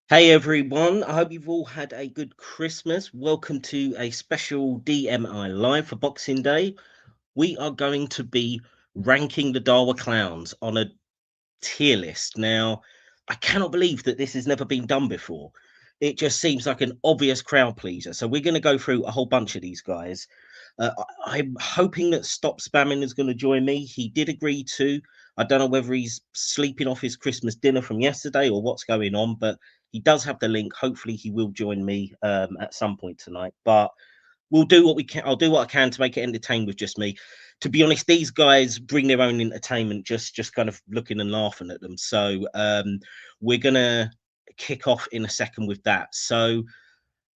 Hey everyone, I hope you've all had a good Christmas. Welcome to a special DMI live for Boxing Day. We are going to be ranking the Dawa clowns on a tier list. Now, I cannot believe that this has never been done before. It just seems like an obvious crowd pleaser. So we're going to go through a whole bunch of these guys. I'm hoping that Stop Spamming is going to join me. He did agree to. I don't know whether he's sleeping off his Christmas dinner from yesterday or what's going on, but he does have the link. Hopefully, he will join me at some point tonight. But we'll do what we can. I'll do what I can to make it entertained with just me. To be honest, these guys bring their own entertainment, just kind of looking and laughing at them. So we're gonna kick off in a second with that. So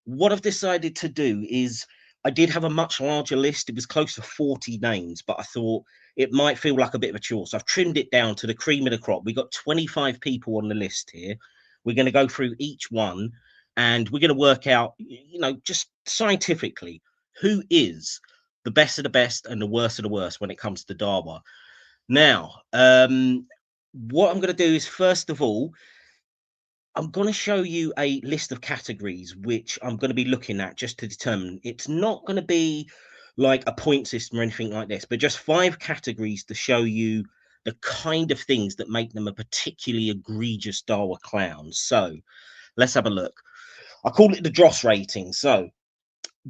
what I've decided to do is I did have a much larger list. It was close to 40 names, but I thought it might feel like a bit of a chore. So I've trimmed it down to the cream of the crop. We got 25 people on the list here. We're going to go through each one and we're going to work out, just scientifically, who is the best of the best and the worst of the worst when it comes to Dawa. Now, what I'm going to do is, first of all, I'm going to show you a list of categories which I'm going to be looking at just to determine. It's not going to be like a point system or anything like this, but just 5 categories to show you the kind of things that make them a particularly egregious Dawa clown. So let's have a look. I call it the dross rating. So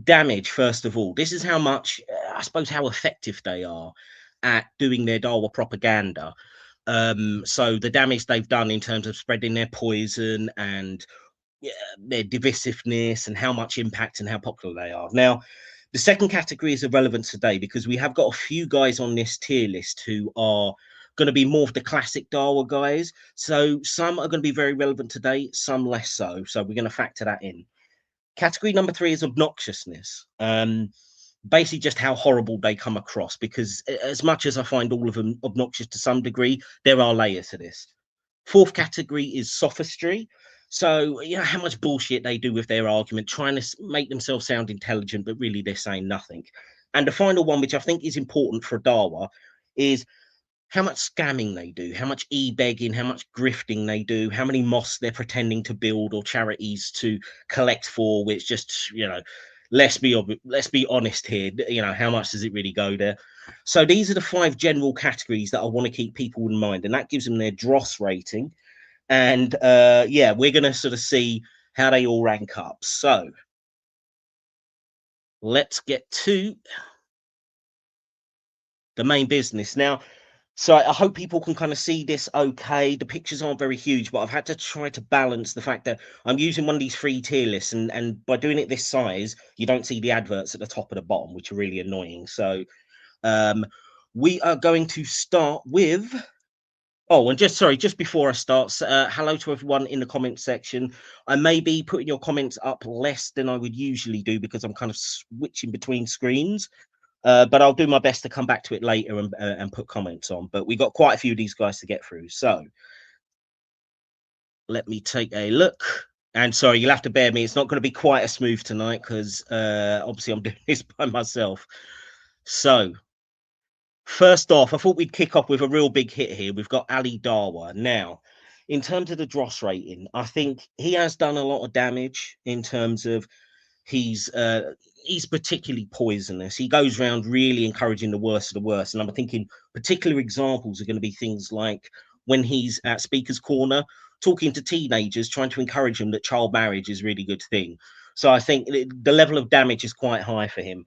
damage, first of all. This is how much, I suppose, how effective they are at doing their Dawa propaganda. So the damage they've done in terms of spreading their poison and, yeah, their divisiveness and how much impact and how popular they are. Now, the second category is irrelevant today because we have got a few guys on this tier list who are going to be more of the classic Dawa guys. So some are going to be very relevant today, some less so. So we're going to factor that in. Category number 3 is obnoxiousness. Basically just how horrible they come across, because as much as I find all of them obnoxious to some degree, there are layers to this. Fourth category is sophistry. So, how much bullshit they do with their argument, trying to make themselves sound intelligent, but really they're saying nothing. And the final one, which I think is important for Dawa, is how much scamming they do, how much e-begging, how much grifting they do, how many mosques they're pretending to build or charities to collect for, which just, let's be honest here, how much does it really go there? So these are the 5 general categories that I want to keep people in mind, and that gives them their dross rating. And yeah, we're going to sort of see how they all rank up. So let's get to the main business now. So I hope people can kind of see this okay. The pictures aren't very huge, but I've had to try to balance the fact that I'm using one of these free tier lists, and by doing it this size, you don't see the adverts at the top and the bottom, which are really annoying. So um, we are going to start with. Oh, and just before I start, hello to everyone in the comment section. I may be putting your comments up less than I would usually do because I'm kind of switching between screens. But I'll do my best to come back to it later and put comments on. But we got quite a few of these guys to get through. So let me take a look. And sorry, you'll have to bear me. It's not going to be quite as smooth tonight because obviously I'm doing this by myself. So first off, I thought we'd kick off with a real big hit here. We've got Ali Dawa. Now, in terms of the dross rating, I think he has done a lot of damage in terms of he's particularly poisonous. He goes around really encouraging the worst of the worst. And I'm thinking particular examples are going to be things like when he's at Speaker's Corner talking to teenagers, trying to encourage them that child marriage is a really good thing. So I think the level of damage is quite high for him.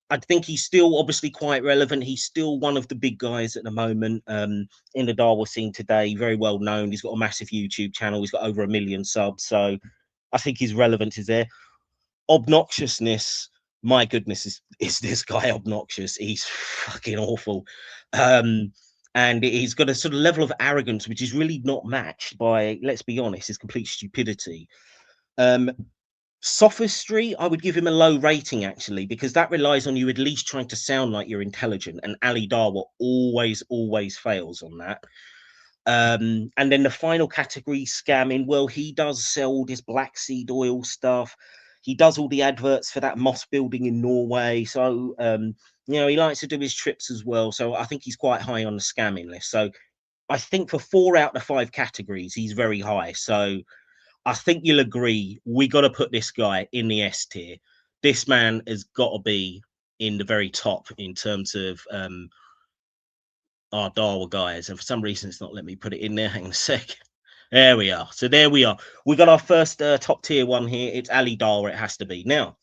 I think he's still obviously quite relevant. He's still one of the big guys at the moment in the Darwin scene today. Very well known. He's got a massive YouTube channel. He's got over 1 million subs. So I think his relevance is there. Obnoxiousness, my goodness, is this guy obnoxious? He's fucking awful. And he's got a sort of level of arrogance which is really not matched by, let's be honest, his complete stupidity. Sophistry, I would give him a low rating actually, because that relies on you at least trying to sound like you're intelligent, and Ali Darwa always fails on that. And then the final category, scamming. Well, he does sell all this black seed oil stuff. He does all the adverts for that moss building in Norway. So he likes to do his trips as well. So I think he's quite high on the scamming list. So I think for 4 out of 5 categories, he's very high. So I think you'll agree we got to put this guy in the S tier. This man has got to be in the very top in terms of our dawah guys, and for some reason it's not letting me put it in there. Hang on a sec. There we are. So there we are. We got our first top tier one here. It's Ali Dawah. It has to be. Now,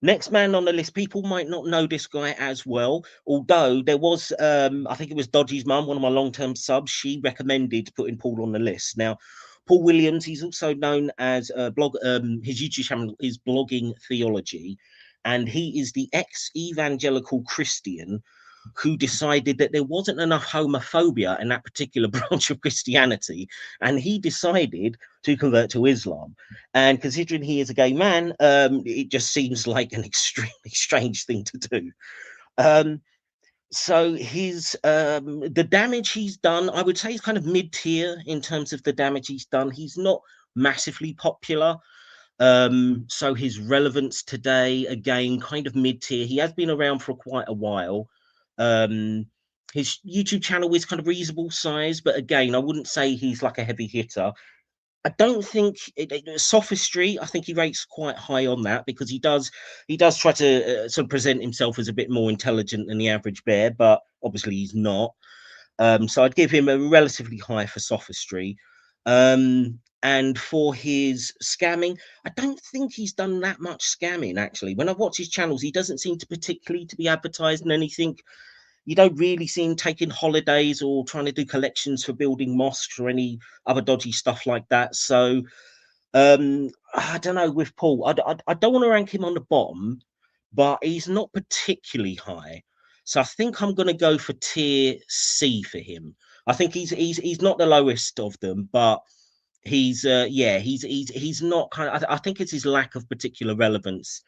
next man on the list, people might not know this guy as well, although there was, I think it was Dodgy's mum, one of my long-term subs. She recommended putting Paul on the list. Now, Paul Williams, he's also known as his YouTube channel is Blogging Theology, and he is the ex-evangelical Christian who decided that there wasn't enough homophobia in that particular branch of Christianity, and he decided to convert to Islam. And considering he is a gay man, it just seems like an extremely strange thing to do. So his the damage he's done, I would say, is kind of mid-tier in terms of the damage he's done. He's not massively popular. So his relevance today, again, kind of mid-tier. He has been around for quite a while. His YouTube channel is kind of reasonable size, but again, I wouldn't say he's like a heavy hitter. I don't think sophistry. I think he rates quite high on that because he does try to sort of present himself as a bit more intelligent than the average bear, but obviously he's not. So I'd give him a relatively high for sophistry. And for his scamming, I don't think he's done that much scamming actually. When I've watched his channels, he doesn't seem to particularly to be advertising anything. You don't really see him taking holidays or trying to do collections for building mosques or any other dodgy stuff like that. So I don't know with Paul. I don't want to rank him on the bottom, but he's not particularly high. So I think I'm going to go for tier C for him. I think he's not the lowest of them, but he's yeah, he's not kind of. I think it's his lack of particular relevance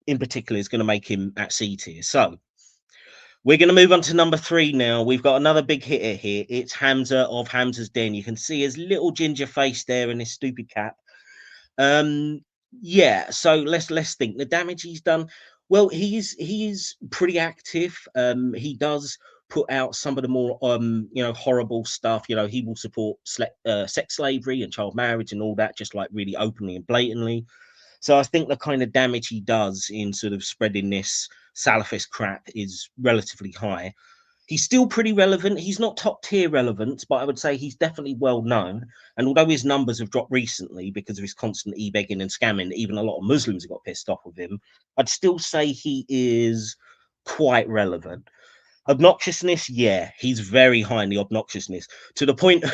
in particular is going to make him at C tier. So we're going to move on to number 3 now. We've got another big hitter here. It's Hamza of Hamza's Den. You can see his little ginger face there and his stupid cap. Yeah, so let's think the damage he's done. Well, he is pretty active. He does put out some of the more horrible stuff. He will support sex slavery and child marriage and all that, just like really openly and blatantly. So I think the kind of damage he does in sort of spreading this Salafist crap is relatively high. He's still pretty relevant. He's not top tier relevant, but I would say he's definitely well known. And although his numbers have dropped recently because of his constant e-begging and scamming, even a lot of Muslims have got pissed off with him, I'd still say he is quite relevant. Obnoxiousness, yeah, he's very high in the obnoxiousness to the point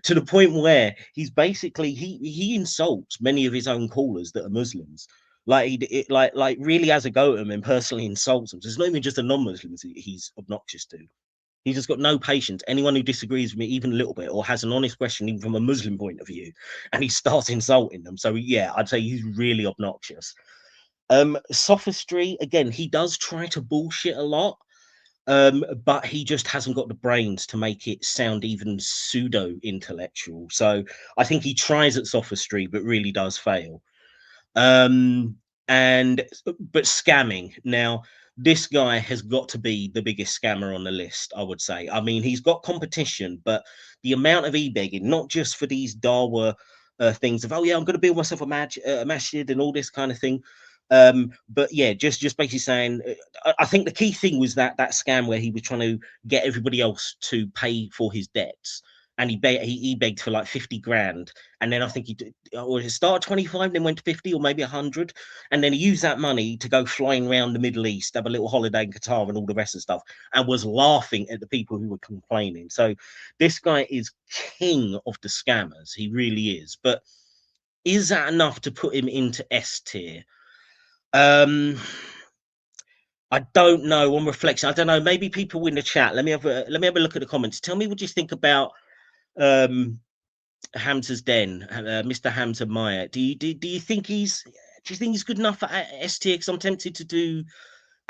to the point where he's basically he insults many of his own callers that are Muslims. Like like really has a go at them and personally insults them. So it's not even just the non-Muslims he's obnoxious to. He's just got no patience. Anyone who disagrees with me even a little bit or has an honest question, even from a Muslim point of view, and he starts insulting them. So yeah, I'd say he's really obnoxious. Sophistry, again, he does try to bullshit a lot, but he just hasn't got the brains to make it sound even pseudo intellectual. So I think he tries at sophistry, but really does fail. Um, and but scamming now. This guy has got to be the biggest scammer on the list, I would say. I mean, he's got competition, but the amount of e-begging, not just for these Dawa things of, oh yeah, I'm going to build myself a masjid and all this kind of thing. But yeah, just basically saying, I think the key thing was that scam where he was trying to get everybody else to pay for his debts, and he begged for like 50 grand, and then I think he did, or it started 25, then went to 50 or maybe 100, and then he used that money to go flying around the Middle East, have a little holiday in Qatar and all the rest of the stuff, and was laughing at the people who were complaining. So this guy is king of the scammers. He really is. But is that enough to put him into S tier? I don't know. On reflection, I don't know. Maybe people in the chat. Let me have a look at the comments. Tell me what you think about um Hamza's Den, Mr. Hamza Meyer. Do you think he's good enough for S tier? Because I'm tempted to do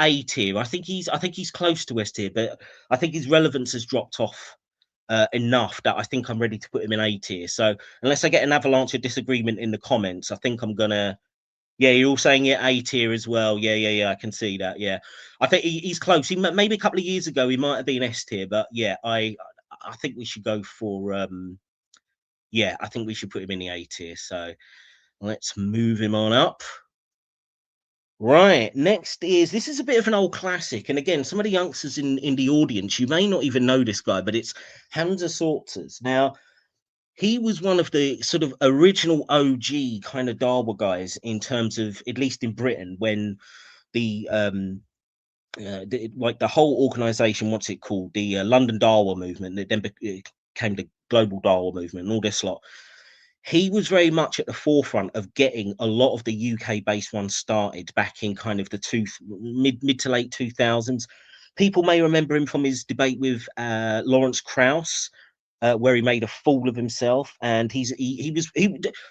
A tier. I think he's close to S tier, but I think his relevance has dropped off enough that I think I'm ready to put him in A tier. So unless I get an avalanche of disagreement in the comments, I think I'm gonna. Yeah, you're all saying it A tier as well. Yeah. I can see that. Yeah, I think he's close. Maybe a couple of years ago he might have been S tier, but yeah, I think we should go for yeah, I think we should put him in the A tier. So let's move him on up. Right, next is this is a bit of an old classic, and again, some of the youngsters in the audience, you may not even know this guy, but it's Hamza Sortzers. Now, he was one of the sort of original OG kind of Dawa guys in terms of, at least in Britain, when like the whole organization, what's it called, the London Dawa movement, that then became the global Dawa movement, and all this lot. He was very much at the forefront of getting a lot of the UK based ones started back in kind of the mid to late 2000s. People may remember him from his debate with Lawrence Krauss, where he made a fool of himself. And to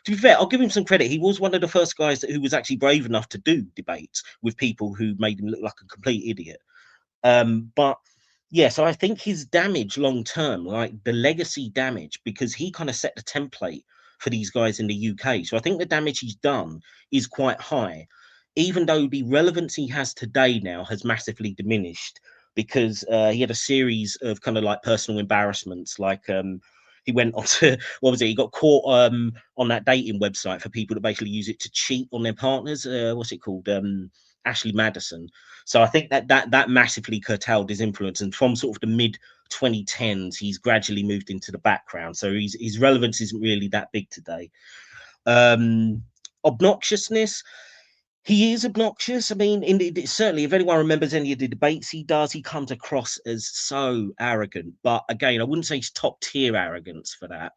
be fair, I'll give him some credit. He was one of the first guys who was actually brave enough to do debates with people who made him look like a complete idiot. But yeah, so I think his damage long term, like the legacy damage, because he kind of set the template for these guys in the UK. So I think the damage he's done is quite high, even though the relevance he has today now has massively diminished, because he had a series of kind of like personal embarrassments, like he went on to, what was it? He got caught on that dating website for people that basically use it to cheat on their partners. What's it called? Ashley Madison. So I think that massively curtailed his influence, and from sort of the mid 2010s, he's gradually moved into the background. So his relevance isn't really that big today. Obnoxiousness. He is obnoxious. I mean, certainly, if anyone remembers any of the debates he does, he comes across as so arrogant. But again, I wouldn't say he's top tier arrogance for that.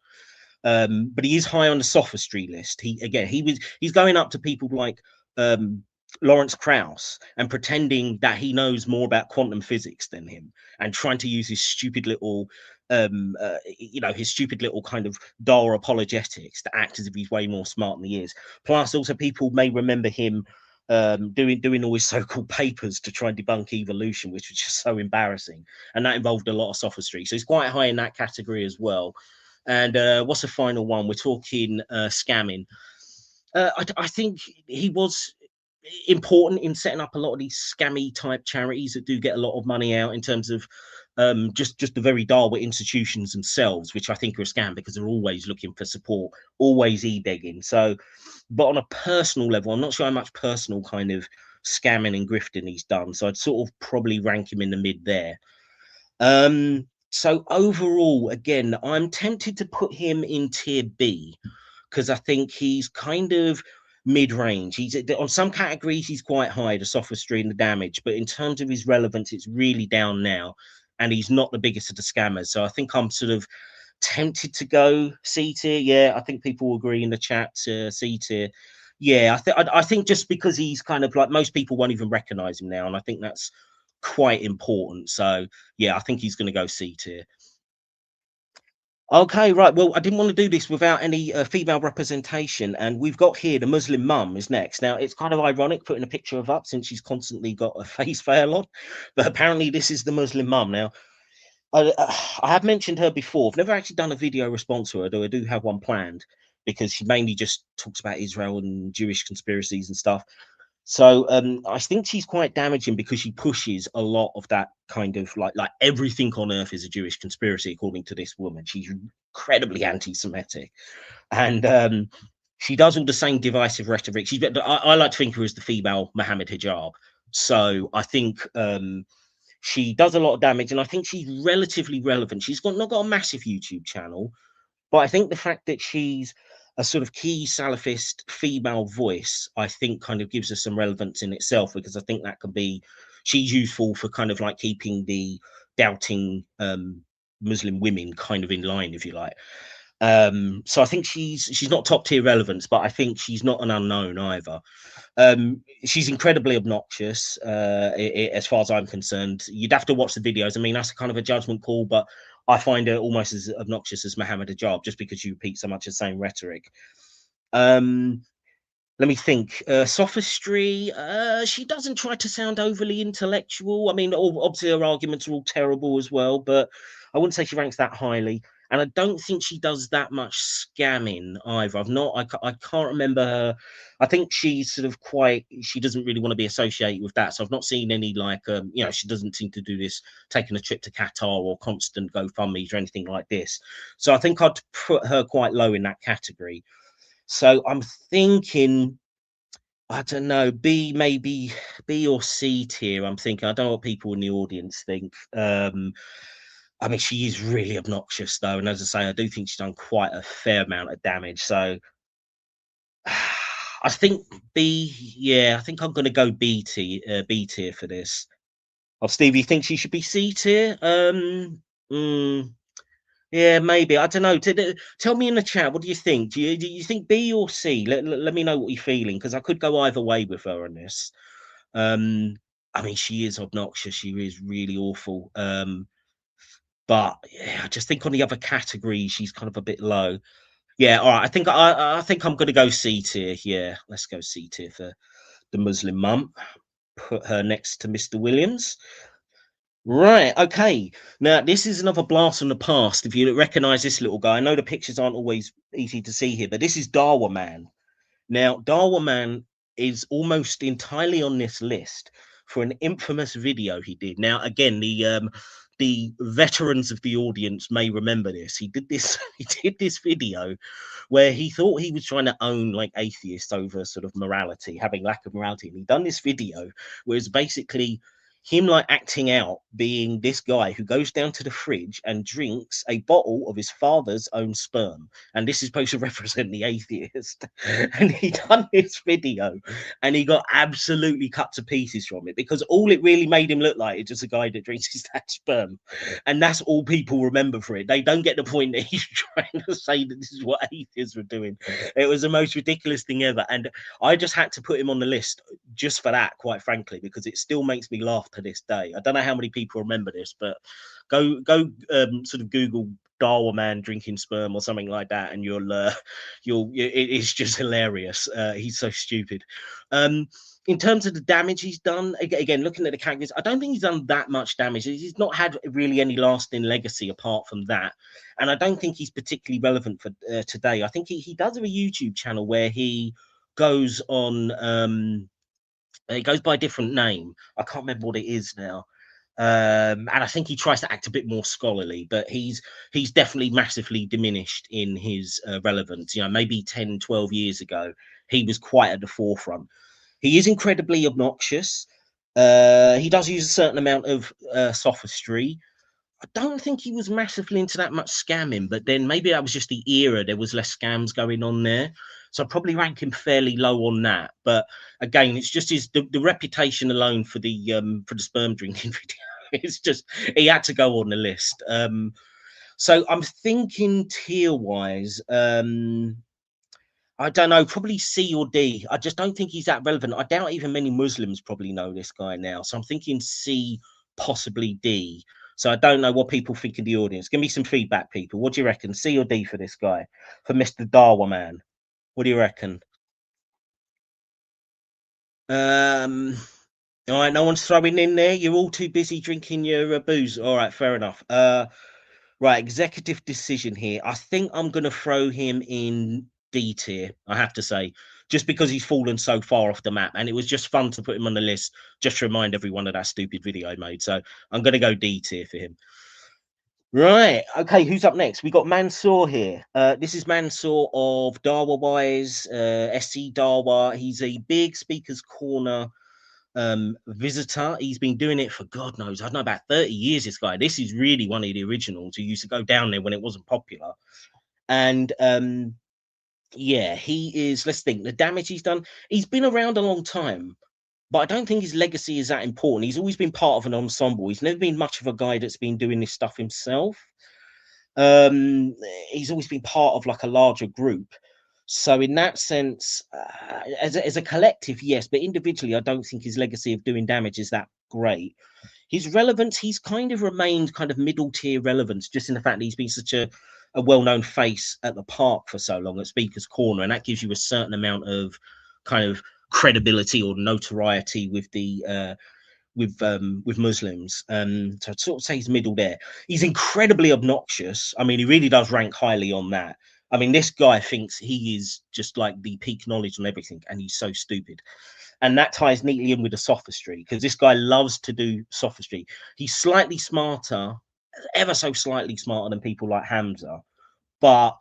But he is high on the sophistry list. He's going up to people like Lawrence Krauss and pretending that he knows more about quantum physics than him, and trying to use his stupid little his stupid little kind of Dawah apologetics to act as if he's way more smart than he is. Plus, also people may remember him doing all his so-called papers to try and debunk evolution, which was just so embarrassing, and that involved a lot of sophistry. So he's quite high in that category as well. And what's the final one? We're talking scamming. I think he was important in setting up a lot of these scammy type charities that do get a lot of money out, in terms of just the very Dawa institutions themselves, which I think are a scam because they're always looking for support, always e-begging. So, but on a personal level, I'm not sure how much personal kind of scamming and grifting he's done. So I'd sort of probably rank him in the mid there. So overall, again, I'm tempted to put him in tier B, because I think he's kind of mid-range. He's on some categories, he's quite high, the sophistry and the damage, but in terms of his relevance, it's really down now, and he's not the biggest of the scammers. So I think I'm sort of tempted to go C tier. Yeah, I think people will agree in the chat, C tier. Yeah, I think just because he's kind of like, most people won't even recognize him now, and I think that's quite important. So yeah, I think he's going to go C tier. Okay, right. Well, I didn't want to do this without any female representation, and we've got here the Muslim mum is next. Now, it's kind of ironic putting a picture of up, since she's constantly got a face veil on, but apparently this is the Muslim mum. Now, I have mentioned her before. I've never actually done a video response to her, though I do have one planned, because she mainly just talks about Israel and Jewish conspiracies and stuff. So I think she's quite damaging, because she pushes a lot of that kind of like everything on earth is a Jewish conspiracy, according to this woman. She's incredibly anti-Semitic, and she does all the same divisive rhetoric. I like to think of her as the female Muhammad Hijab. So I think she does a lot of damage, and I think she's relatively relevant. She's not got a massive YouTube channel, but I think the fact that she's a sort of key Salafist female voice, I think kind of gives her some relevance in itself, because I think that can be, she's useful for kind of like keeping the doubting Muslim women kind of in line, if you like. So I think she's not top tier relevance, but I think she's not an unknown either. She's incredibly obnoxious, as far as I'm concerned. You'd have to watch the videos. I mean, that's kind of a judgment call, but I find her almost as obnoxious as Muhammad Hijab, just because you repeat so much of the same rhetoric. Let me think. Sophistry. She doesn't try to sound overly intellectual. I mean, obviously her arguments are all terrible as well, but I wouldn't say she ranks that highly. And I don't think she does that much scamming either. I can't remember her. I think she's sort of quite, she doesn't really want to be associated with that. So I've not seen any like, she doesn't seem to do this, taking a trip to Qatar or constant GoFundMe's or anything like this. So I think I'd put her quite low in that category. So I'm thinking, I don't know, maybe B or C tier. I'm thinking, I don't know what people in the audience think. I mean, she is really obnoxious though, and as I say, I do think she's done quite a fair amount of damage. So I think B. Yeah, I think I'm going to go B tier for this. Oh, Steve, you think she should be C tier? Mm, yeah, maybe. I don't know. Tell me in the chat. What do you think? Do you think B or C? Let me know what you're feeling, because I could go either way with her on this. I mean, she is obnoxious. She is really awful. But yeah, I just think on the other category, she's kind of a bit low. Yeah, all right. I think I'm going to go C tier. Yeah, let's go C tier for the Muslim mum. Put her next to Mr. Williams. Right. Okay. Now this is another blast from the past. If you recognise this little guy, I know the pictures aren't always easy to see here, but this is Dawah Man. Now, Dawah Man is almost entirely on this list for an infamous video he did. Now, again, the veterans of the audience may remember this. He did this. He did this video where he thought he was trying to own like atheists over sort of morality, having lack of morality. And he done this video where it's basically him like acting out being this guy who goes down to the fridge and drinks a bottle of his father's own sperm, and this is supposed to represent the atheist. And he done this video and he got absolutely cut to pieces from it, because all it really made him look like is just a guy that drinks his dad's sperm, and that's all people remember for it. They don't get the point that he's trying to say that this is what atheists were doing. It was the most ridiculous thing ever, and I just had to put him on the list just for that, quite frankly, because it still makes me laugh to this day. I don't know how many people remember this, but go sort of Google Dawah Man drinking sperm or something like that, and it's just hilarious. He's so stupid. In terms of the damage he's done, again, looking at the categories, I don't think he's done that much damage. He's not had really any lasting legacy apart from that. And I don't think he's particularly relevant for today. I think he does have a YouTube channel where he goes on, he goes by a different name. I can't remember what it is now. And I think he tries to act a bit more scholarly, but he's definitely massively diminished in his relevance. Maybe 10, 12 years ago, he was quite at the forefront. He is incredibly obnoxious. He does use a certain amount of sophistry. I don't think he was massively into that much scamming, but then maybe that was just the era. There was less scams going on there. So I'd probably rank him fairly low on that. But again, it's just the reputation alone for the sperm drinking video. It's just, he had to go on the list. So I'm thinking tier wise, I don't know, probably C or D. I just don't think he's that relevant. I doubt even many Muslims probably know this guy now. So I'm thinking C, possibly D. So I don't know what people think in the audience. Give me some feedback, people. What do you reckon? C or D for this guy, for Mr. Dawah Man? What do you reckon? All right, no one's throwing in there. You're all too busy drinking your booze. All right, fair enough. Right, executive decision here. I think I'm going to throw him in D tier, I have to say, just because he's fallen so far off the map. And it was just fun to put him on the list, just to remind everyone of that stupid video I made. So I'm going to go D tier for him. Right. Okay, who's up next? We got Mansour here. This is Mansour of Dawah Wise, SC Dawah. He's a big Speaker's Corner visitor. He's been doing it for God knows, I don't know, about 30 years. This guy, this is really one of the originals who used to go down there when it wasn't popular. And yeah, he is, let's think, the damage he's done. He's been around a long time, but I don't think his legacy is that important. He's always been part of an ensemble. He's never been much of a guy that's been doing this stuff himself. um he's always been part of like a larger group. So in that sense, as a collective, yes, but individually, I don't think his legacy of doing damage is that great. His relevance, he's kind of remained kind of middle tier relevance, just in the fact that he's been such a well-known face at the park for so long, at Speaker's Corner, and that gives you a certain amount of kind of credibility or notoriety with the with Muslims. So I'd sort of say he's middle there. He's incredibly obnoxious. I mean, he really does rank highly on that. I mean, this guy thinks he is just like the peak knowledge on everything, and he's so stupid. And that ties neatly in with the sophistry, because this guy loves to do sophistry. He's slightly smarter, ever so slightly smarter than people like Hamza, but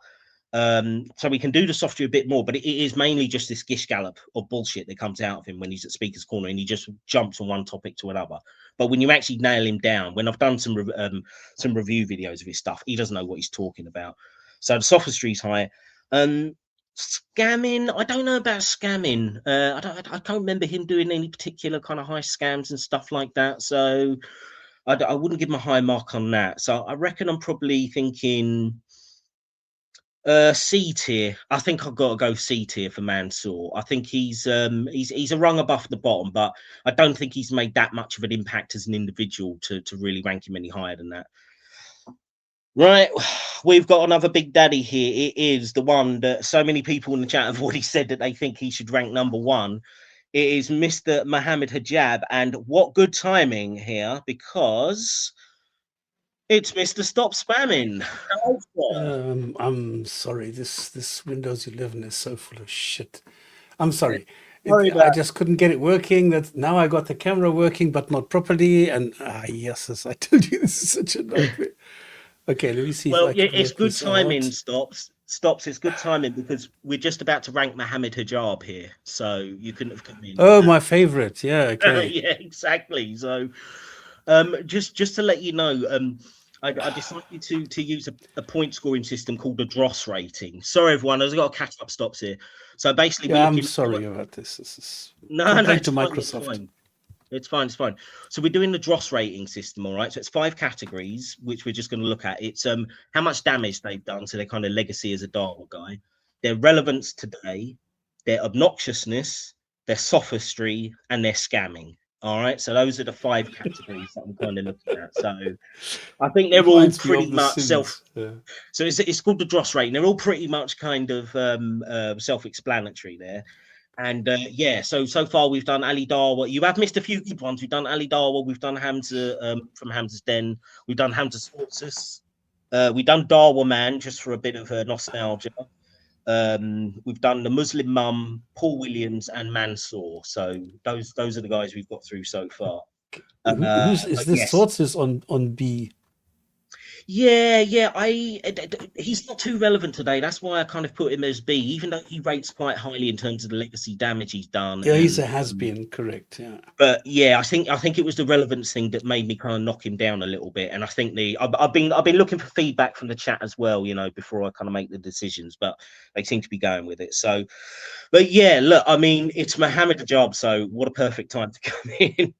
so we can do the software a bit more, but it is mainly just this gish gallop of bullshit that comes out of him when he's at Speaker's Corner, and he just jumps from one topic to another. But when you actually nail him down, when I've done some review videos of his stuff, he doesn't know what he's talking about. So the sophistry's high. Scamming, I don't know about scamming. I can't remember him doing any particular kind of high scams and stuff like that. So I wouldn't give him a high mark on that. So I reckon I'm probably thinking C tier. I think I've got to go C tier for Mansour. I think he's a rung above the bottom, but I don't think he's made that much of an impact as an individual to really rank him any higher than that. Right, we've got another big daddy here. It is the one that so many people in the chat have already said that they think he should rank number one. It is Mr. Mohammed Hijab, and what good timing here, because it's Mr. Stop Spamming. Hello, sir. I'm sorry. This Windows 11 is so full of shit. I'm sorry. Sorry I about. just couldn't get it working. That now I got the camera working, but not properly. And yes, as I told you, this is such a nightmare. Okay, let me see if Well, I yeah, can it's work good this timing, out. stops. It's good timing because we're just about to rank Mohammed Hijab here, so you couldn't have come in. Oh, my favorite. Yeah. Okay. Yeah, exactly. So, just to let you know, I decided to use a point scoring system called the dross rating. Sorry, everyone, I've got to catch up stops here. So basically, we're Yeah, I'm looking. sorry about this. This is No, complaint it's to fine. It's Microsoft. fine. It's fine. It's fine. So we're doing the dross rating system, all right. So it's 5 categories, which we're just going to look at. It's how much damage they've done, so their kind of legacy as a Darwin guy, their relevance today, their obnoxiousness, their sophistry, and their scamming. All right. So those are the 5 categories that I'm kind of looking at. So I think they're all Reminds me pretty of The much self. Sims. Yeah. So it's called the dross rating. They're all pretty much kind of self-explanatory there. And yeah, so far we've done Ali Darwa. You have missed a few good ones. We've done Ali Darwa. We've done Hamza from Hamza's Den. We've done Hamza Sportsus. We've done Darwa Man just for a bit of nostalgia. We've done the Muslim Mum, Paul Williams, and Mansour. So those are the guys we've got through so far. Who's is But this? yes, Thoughts is on B. yeah. He's not too relevant today. That's why I kind of put him as B, even though he rates quite highly in terms of the legacy damage he's done. Yeah, he's And a has been. Correct. Yeah. but yeah, I think it was the relevance thing that made me kind of knock him down a little bit. And I think I've been looking for feedback from the chat as well, before I kind of make the decisions. But they seem to be going with it. So, but yeah, look, I mean, it's Mohammed Hijab, so what a perfect time to come in.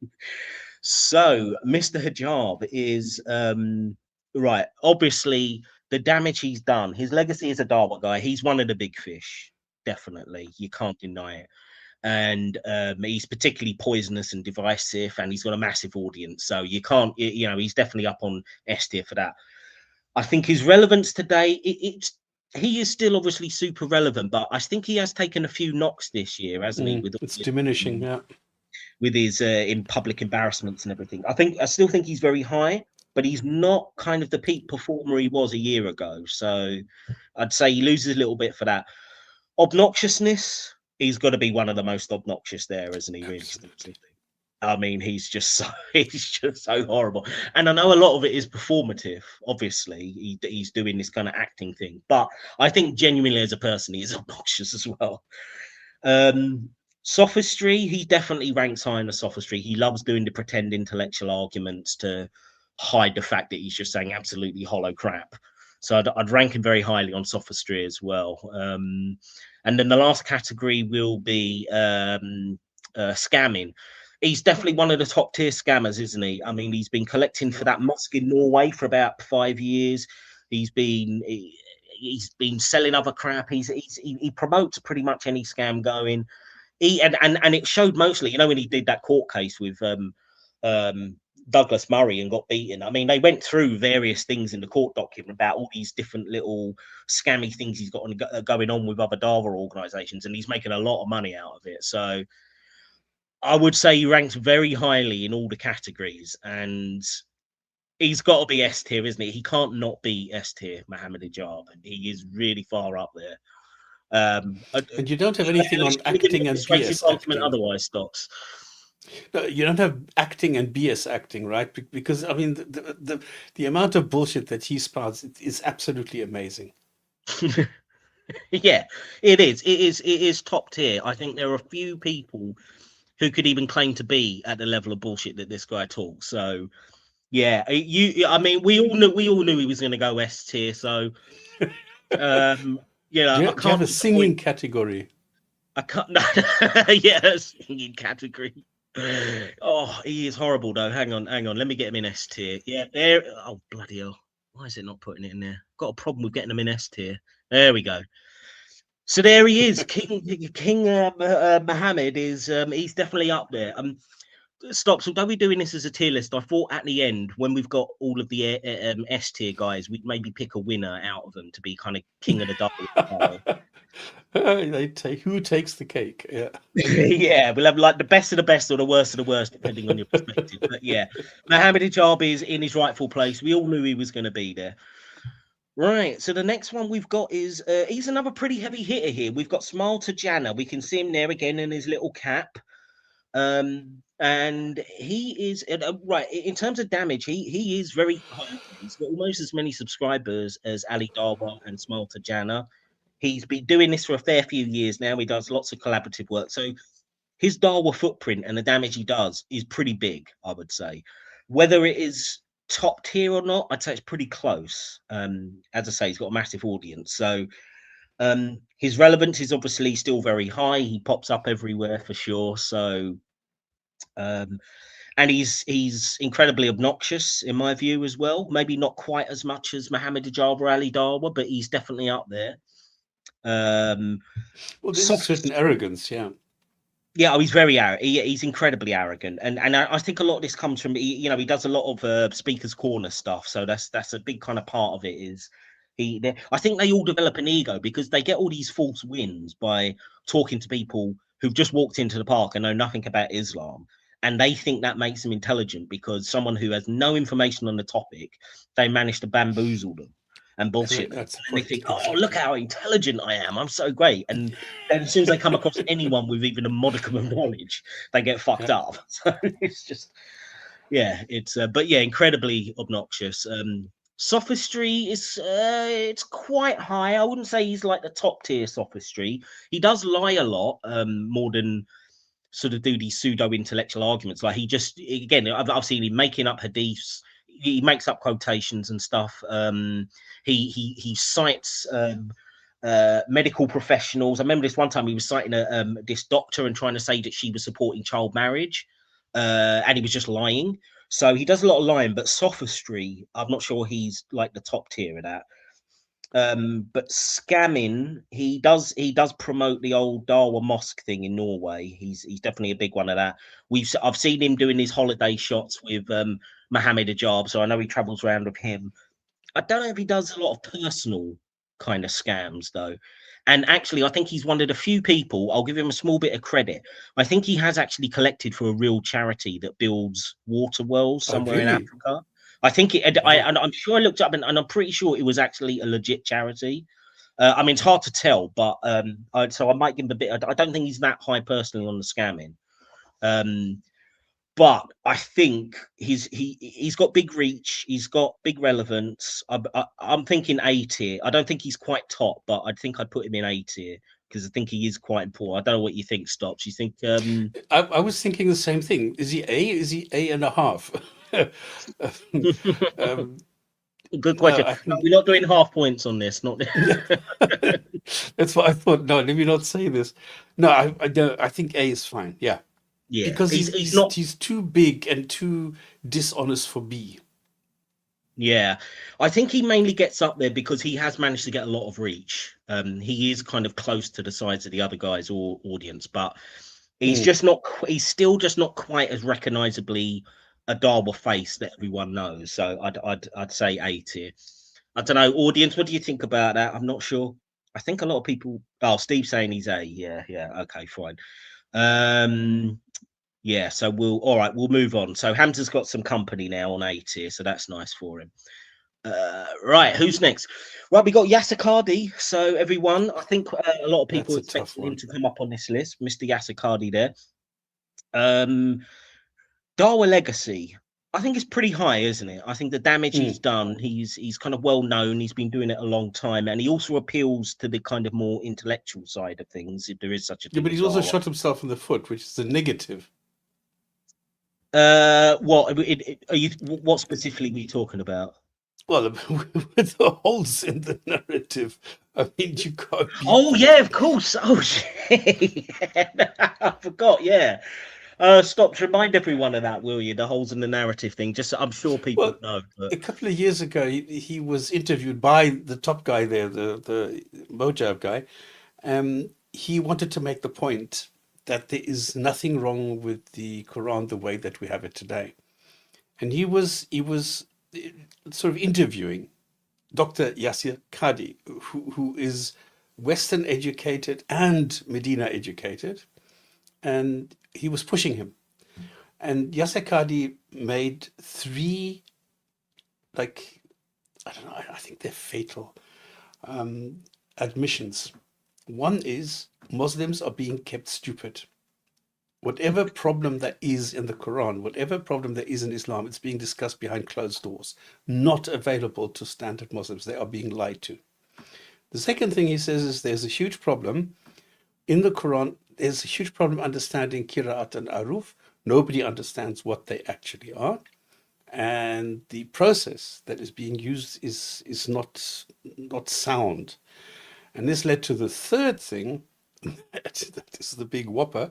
So, Mr. Hijab is right. Obviously, the damage he's done, his legacy as a Darwin guy, he's one of the big fish. Definitely, you can't deny it. And he's particularly poisonous and divisive, and he's got a massive audience. So you can't, he's definitely up on S tier for that. I think his relevance today, he is still obviously super relevant, but I think he has taken a few knocks this year, hasn't he? It's diminishing. Yeah. With his in public embarrassments and everything. I still think he's very high, but he's not kind of the peak performer he was a year ago. So I'd say he loses a little bit for that. Obnoxiousness, he's got to be one of the most obnoxious there, isn't he? Really, I mean, he's just so horrible. And I know a lot of it is performative. Obviously, he's doing this kind of acting thing, but I think genuinely as a person, he is obnoxious as well. Um, Sophistry, he definitely ranks high in the sophistry. He loves doing the pretend intellectual arguments to hide the fact that he's just saying absolutely hollow crap. So I'd rank him very highly on sophistry as well. And then the last category will be scamming. He's definitely one of the top tier scammers, isn't he? I mean, he's been collecting for that mosque in Norway for about 5 years. He's been he's been selling other crap. He promotes pretty much any scam going. And it showed mostly, when he did that court case with Douglas Murray and got beaten. I mean, they went through various things in the court document about all these different little scammy things he's got going on with other Dava organisations, and he's making a lot of money out of it. So I would say he ranks very highly in all the categories, and he's got to be S tier, isn't he? He can't not be S tier, Mohammed Hijab, and he is really far up there. And you don't have anything Unless on you give me acting a and persuasive BS argument, acting. otherwise, Stops. No, you don't have acting and BS acting, right? Because I mean, the amount of bullshit that he spouts is absolutely amazing. Yeah, it is. It is. It is top tier. I think there are a few people who could even claim to be at the level of bullshit that this guy talks. So yeah, you. I mean, we all knew. We all knew he was going to go S tier. So um, Do I do you have can't a disappoint. singing category? I can't. Yes, in category. Oh, he is horrible though. Hang on, hang on. Let me get him in S tier. Yeah, there. Oh bloody hell! Why is it not putting it in there? Got a problem with getting them in S tier. There we go. So there he is, King Mohammed is he's definitely up there. Stops. Although we're doing this as a tier list, I thought at the end when we've got all of the S tier guys, we'd maybe pick a winner out of them to be kind of king of the double. They take who takes the cake? Yeah. Yeah, we'll have like the best of the best or the worst of the worst, depending on your perspective. But yeah, Mohammed Hijabi is in his rightful place. We all knew he was going to be there. Right, so the next one we've got is he's another pretty heavy hitter here. We've got Smile to Jana. We can see him there again in his little cap. And he is right in terms of damage. He is very high up there. He's got almost as many subscribers as Ali Darwa and Smile to Jana. He's been doing this for a fair few years now. He does lots of collaborative work. So his Darwa footprint and the damage he does is pretty big, I would say. Whether it is top tier or not, I'd say it's pretty close. As I say, he's got a massive audience. So his relevance is obviously still very high. He pops up everywhere for sure. So um, and he's incredibly obnoxious in my view as well. Maybe not quite as much as Mohammed Ajab Ali Darwa, but he's definitely up there. Um, Well, there's a certain sophistry. arrogance, yeah. Yeah, oh, he's very arrogant. He's incredibly arrogant, and I think a lot of this comes from he does a lot of speakers corner stuff. So that's a big kind of part of it. Is I think they all develop an ego because they get all these false wins by talking to people who've just walked into the park and know nothing about Islam, and they think that makes them intelligent because someone who has no information on the topic, they manage to bamboozle them and bullshit them, That's the and they point, think, oh, look exactly. how intelligent I am. I'm so great, and then as soon as they come across anyone with even a modicum of knowledge, they get fucked Yeah. up. So it's just, yeah, it's but yeah, incredibly obnoxious. Sophistry is it's quite high. I wouldn't say he's like the top tier sophistry. He does lie a lot, more than sort of do these pseudo intellectual arguments. Like he just again, I've seen him making up hadiths. He makes up quotations and stuff. He cites medical professionals. I remember this one time he was citing this doctor and trying to say that she was supporting child marriage, and he was just lying. So he does a lot of lying, but sophistry, I'm not sure he's like the top tier of that. But scamming, he does promote the old Darwa Mosque thing in Norway. He's definitely a big one of that. I've seen him doing these holiday shots with Mohammed Ajab, so I know he travels around with him. I don't know if he does a lot of personal kind of scams though. And actually, I think he's one of the few people. I'll give him a small bit of credit. I think he has actually collected for a real charity that builds water wells Oh, somewhere in really? Africa. I think it. Wow. And I'm sure I looked up, and I'm pretty sure it was actually a legit charity. I mean, it's hard to tell, but so I might give him a bit. I don't think he's that high personally on the scamming. Um, but I think he's got big reach. He's got big relevance. I'm thinking A tier. I don't think he's quite top, but I think I'd put him in A tier because I think he is quite important. I don't know what you think, Stops. You think I was thinking the same thing. Is he A? Is he A and a half? um, good no, question? I No, think we're not doing half points on this. Not that's what I thought. No, let me not say this. No, no, I think A is fine. Yeah, yeah. because He's not. he's too big and too dishonest for B. Yeah, I think he mainly gets up there because he has managed to get a lot of reach. He is kind of close to the size of the other guys or audience, but he's Mm. just not. He's still just not quite as recognizably a Darwa face that everyone knows. So I'd say A tier. I don't know, audience. What do you think about that? I'm not sure. I think a lot of people. Oh, Steve's saying he's A. Yeah, yeah. Okay, fine. Um, Yeah, so all right, we'll move on. So Hamza's got some company now on A tier, so that's nice for him. Right, who's next? Right, we got Yasser Qadi. So everyone, I think a lot of people That's a tough expecting him one. to come up on this list, Mr. Yasser Qadi there. Um, Dawa legacy. I think it's pretty high, isn't it? I think the damage he's Mm. done, he's kind of well known. He's been doing it a long time, and he also appeals to the kind of more intellectual side of things, if there is such a Yeah, thing but as he's also Dawa. shot himself in the foot, which is a negative. What are you? What specifically are we talking about? Well, with the holes in the narrative, I mean, you can't be. Oh yeah, of course. Oh shit, I forgot. Yeah, stop to remind everyone of that, will you? The holes in the narrative thing. Just I'm sure people Well, know, but a couple of years ago, he was interviewed by the top guy there, the Mojab guy. He wanted to make the point that there is nothing wrong with the Quran the way that we have it today, and he was sort of interviewing Dr. Yasir Qadi, who is Western educated and Medina educated, and he was pushing him. And Yasir Qadi made three, like, I don't know, I think they're fatal um, admissions. One is Muslims are being kept stupid. Whatever problem there is in the Quran, whatever problem there is in Islam, it's being discussed behind closed doors, not available to standard Muslims. They are being lied to. The second thing he says is there's a huge problem in the Quran. There's a huge problem understanding Qira'at and Aruf. Nobody understands what they actually are. And the process that is being used is not sound. And this led to the third thing. That is the big whopper,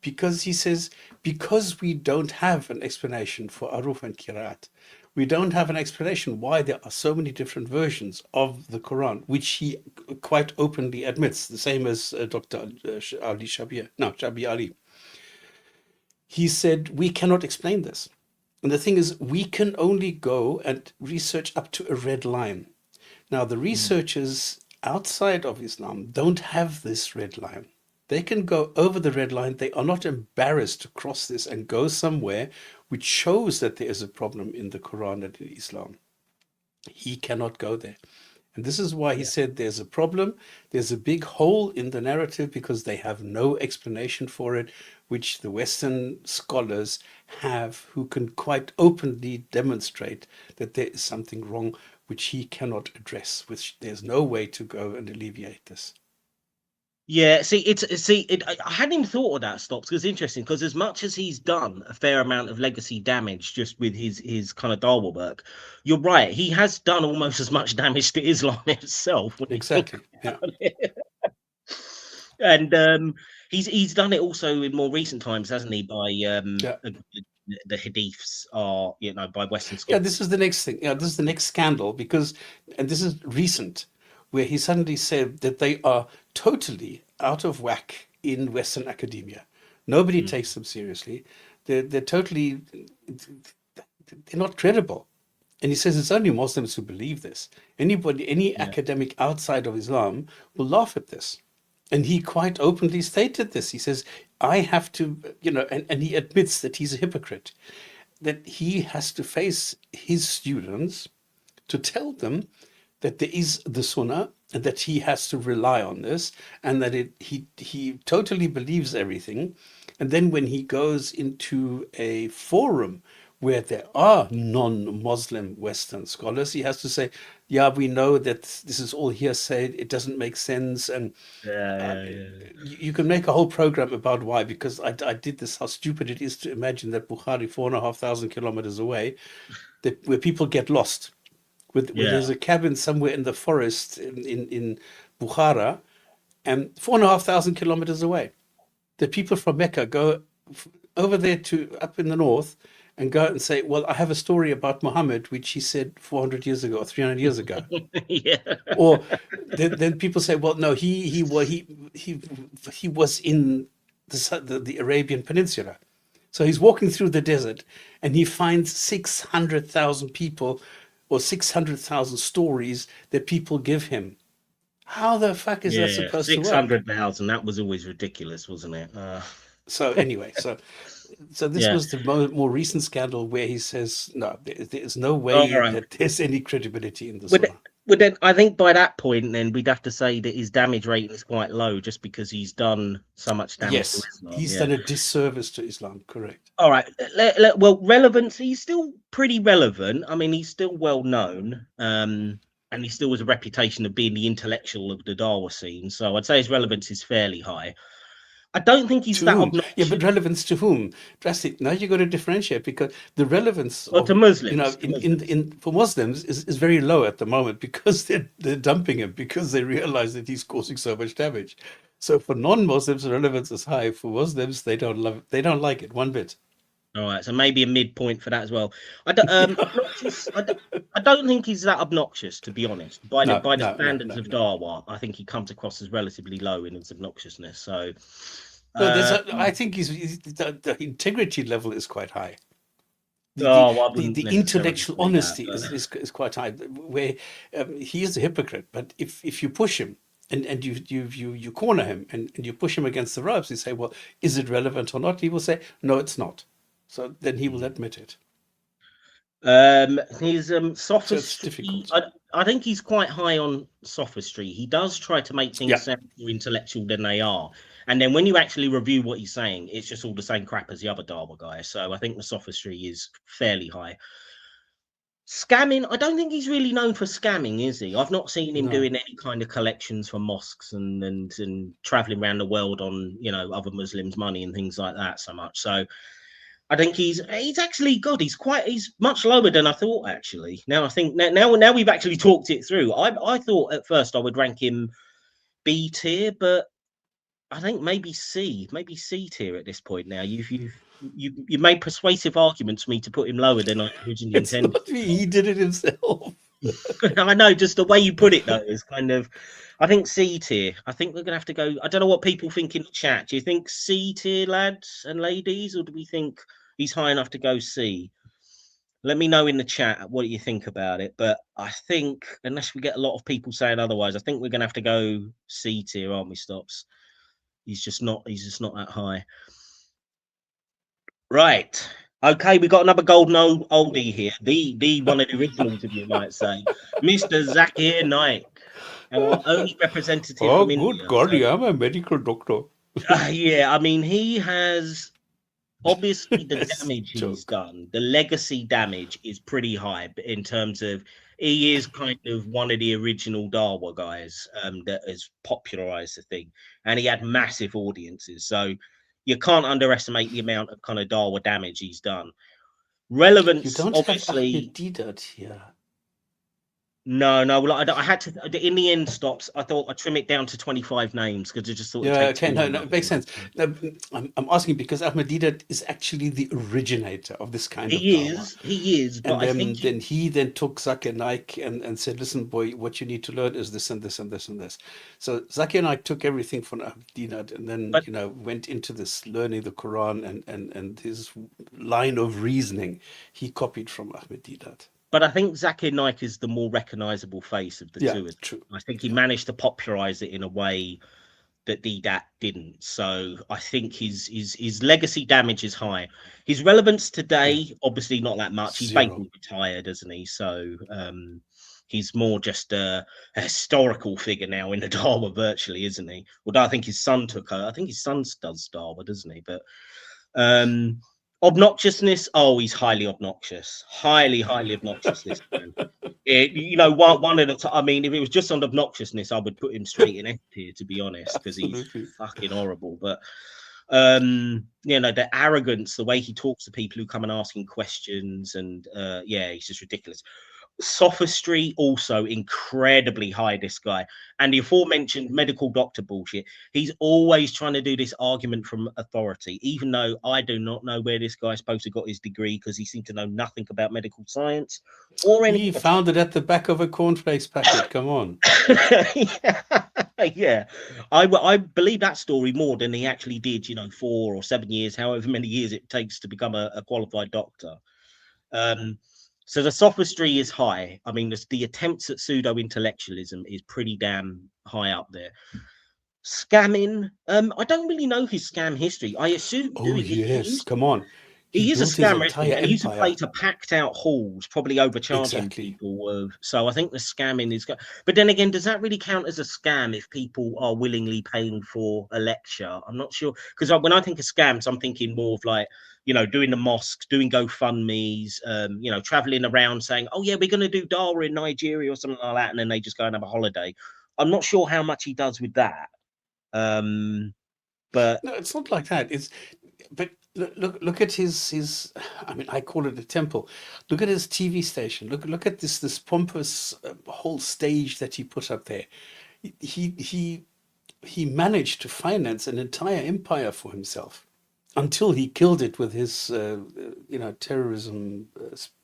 because he says, because we don't have an explanation for Aruf and Qiraat, we don't have an explanation why there are so many different versions of the Quran, which he quite openly admits, the same as Dr. Ali Shabir, no, Shabi Ali. He said, we cannot explain this. And the thing is, we can only go and research up to a red line. Now, the mm, researchers outside of Islam don't have this red line. They can go over the red line. They are not embarrassed to cross this and go somewhere which shows that there is a problem in the Quran and in Islam. He cannot go there. And this is why he yeah. said there's a problem. There's a big hole in the narrative because they have no explanation for it, which the Western scholars have, who can quite openly demonstrate that there is something wrong which he cannot address, which there's no way to go and alleviate this. Yeah, I hadn't even thought of that, Stops, because it's interesting. Because as much as he's done a fair amount of legacy damage just with his kind of Darwin work, you're right. He has done almost as much damage to Islam itself when you think Exactly. Yeah. about it. And he's done it also in more recent times, hasn't he? By Yeah. the hadiths are, by Western Yeah, scholars. this is the next thing. Yeah, this is the next scandal because, and this is recent, where he suddenly said that they are totally out of whack in Western academia. Nobody Mm, takes them seriously. They're totally, they're not credible. And he says it's only Muslims who believe this. Anybody, any yeah, academic outside of Islam will laugh at this. And he quite openly stated this. He says, I have to, and he admits that he's a hypocrite, that he has to face his students to tell them that there is the Sunnah and that he has to rely on this and that he totally believes everything. And then when he goes into a forum where there are non-Muslim Western scholars, he has to say, yeah, we know that this is all hearsay, it doesn't make sense. And yeah, uh, yeah, yeah, you can make a whole program about why, because I did this, how stupid it is to imagine that Bukhari, 4,500 kilometers away, that where people get lost. Where yeah. there's a cabin somewhere in the forest in Bukhara, and 4,500 kilometers away. The people from Mecca go over there to up in the north and go out and say, well, I have a story about Muhammad, which he said 400 years ago or 300 years ago. Yeah. Or then people say, well, no, he was in the Arabian Peninsula. So he's walking through the desert and he finds 600,000 people or 600,000 stories that people give him. How the fuck is that Yeah, supposed to work? 600,000. That was always ridiculous, wasn't it? So anyway, so this Yeah. was the more recent scandal where he says, no, there's no All way right. that there's any credibility in the Would it, Sunnah. would then I think by that point, then we'd have to say that his damage rating is quite low, just because he's done so much damage to Yes, Islam. he's Yeah. done a disservice to Islam, correct. All right. Well, relevance. He's still pretty relevant. I mean, he's still well known. And he still has a reputation of being the intellectual of the Dawa scene. So I'd say his relevance is fairly high. I don't think he's To that whom? Yeah, obnoxious. but relevance to whom? Drastic. Now you got to differentiate because the relevance Well, to of, Muslims, to Muslims. in for Muslims is very low at the moment because they're dumping him because they realize that he's causing so much damage. So for non-Muslims, the relevance is high. For Muslims, they don't love it. They don't like it one bit. All right, so maybe a midpoint for that as well. Obnoxious. I don't think he's that obnoxious, to be honest. By the No, by the no, no, standards no, of no. Darwa, I think he comes across as relatively low in his obnoxiousness. So, No, uh, I think the integrity level is quite high. oh, I wouldn't The necessarily intellectual say that, honesty but is quite high. Where he is a hypocrite, but if you push him and you corner him and you push him against the ropes, you say, well, is it relevant or not? He will say, no, it's not. So then he will admit it. his So it's sophistry. difficult. I think he's quite high on sophistry. He does try to make things Yeah. sound more intellectual than they are, and then when you actually review what he's saying, it's just all the same crap as the other Darwa guys. So I think the sophistry is fairly high. Scamming, I don't think he's really known for scamming, is he? I've not seen him No. doing any kind of collections for mosques and traveling around the world on, other Muslims' money and things like that so much. So I think he's actually good. He's much lower than I thought, actually. Now I think now we've actually talked it through. I thought at first I would rank him B tier, but I think maybe C tier at this point now. You've made persuasive arguments for me to put him lower than I originally It's intended. not me. He did it himself. I know, just the way you put it though is kind of. I think C tier. I think we're gonna have to go. I don't know what people think in the chat. Do you think C tier, lads and ladies, or do we think he's high enough to go C? Let me know in the chat what you think about it. But I think unless we get a lot of people saying otherwise, I think we're gonna have to go C tier, aren't we, Stops? He's just not. He's just not that high. Right. Okay, we got another golden oldie here. The one of the originals, if you might say, Mr. Zakir Naik, our only representative Oh, from good India. God, So, I'm a medical doctor. yeah, I mean, he has obviously the It's damage he's joke. done, the legacy damage is pretty high in terms of he is kind of one of the original Dawa guys that has popularized the thing, and he had massive audiences. So you can't underestimate the amount of kind of Dawa damage he's done. You Relevance, don't have obviously, Ahmed Deedat here. no. Well, I had to. In the end, Stops. I thought I'd trim it down to 25 names because I just thought it'd Yeah, take okay, too no, long no, it makes sense. otherwise. No, I'm asking because Ahmed Deedat is actually the originator of this kind of He dawah. is, he is, but And I think then he then took Zakir Naik and said, listen, boy, what you need to learn is this and this and this and this. So Zakir Naik took everything from Ahmed Deedat and then, but went into this learning the Quran and his line of reasoning, he copied from Ahmed Deedat. But I think Zakir Naik is the more recognizable face of the Yeah, two of them. true. I think he Yeah. managed to popularize it in a way that Didat didn't. So I think his legacy damage is high. His relevance Yeah. today, obviously not that much. He's Zero. basically retired, isn't he? So he's more just a historical figure now in the Dharma virtually, isn't he? Although I think his son took her. I think his son does Dharma, doesn't he? But um obnoxiousness, oh, he's highly obnoxious. Highly obnoxious, this man. One at a time. I mean, if it was just on obnoxiousness, I would put him straight in F tier, to be honest, because he's Absolutely. fucking horrible. But the arrogance, the way he talks to people who come and asking questions, and yeah, he's just ridiculous. Sophistry also incredibly high, this guy. And the aforementioned medical doctor bullshit, he's always trying to do this argument from authority, even though I do not know where this guy's supposed to got his degree, because he seemed to know nothing about medical science or any. He found it at the back of a cornflakes packet. Come on. Yeah, yeah. I believe that story more than he actually did, 4 or 7 years, however many years it takes to become a qualified doctor. Um, so the sophistry is high. I mean, the attempts at pseudo intellectualism is pretty damn high up there. Scamming. I don't really know his scam history. I assume Oh yes, come on. He he is a built his scammer, isn't he? entire And he used to play empire. to packed out halls, probably overcharging Exactly. people. So I think the scamming is. But then again, does that really count as a scam if people are willingly paying for a lecture? I'm not sure because when I think of scams, I'm thinking more of like doing the mosques, doing GoFundmes, traveling around saying, "Oh yeah, we're going to do dawah in Nigeria or something like that," and then they just go and have a holiday. I'm not sure how much he does with that. Um, but No, it's not like that. It's but look at his. I mean, I call it a temple. Look at his TV station. Look at this pompous whole stage that he put up there. He he he managed to finance an entire empire for himself until he killed it with his terrorism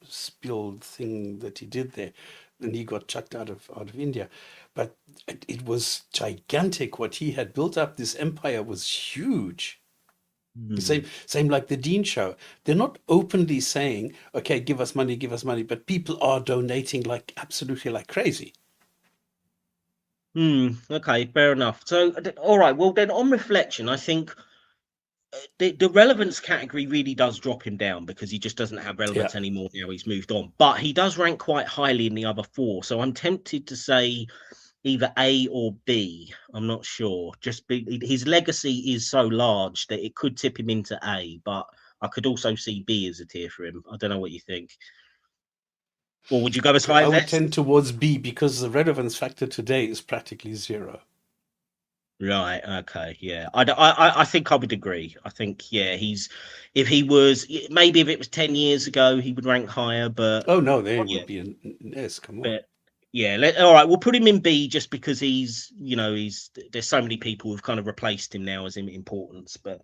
spill thing that he did there. Then he got chucked out of India, but it was gigantic what he had built up. This empire was huge. hmm. Same like the Dean Show. They're not openly saying, "Okay, give us money," but people are donating like absolutely like crazy. Okay, fair enough. So, all right. Well, then, on reflection, I think the relevance category really does drop him down because he just doesn't have Yeah. relevance anymore now he's moved on. But he does rank quite highly in the other four. So I'm tempted to say either A or B. I'm not sure. His legacy is so large that it could tip him into A, but I could also see B as a tier for him. I don't know what you think. Or would you go as high I as would S? tend towards B because the relevance factor today is practically zero. Right. Okay. Yeah. I think I would agree. I think yeah. If he was maybe if it was 10 years ago, he would rank higher. But Oh no, there oh, it yeah. would be an S. Come on. But yeah. All right. We'll put him in B just because he's there's so many people who've kind of replaced him now as in importance. But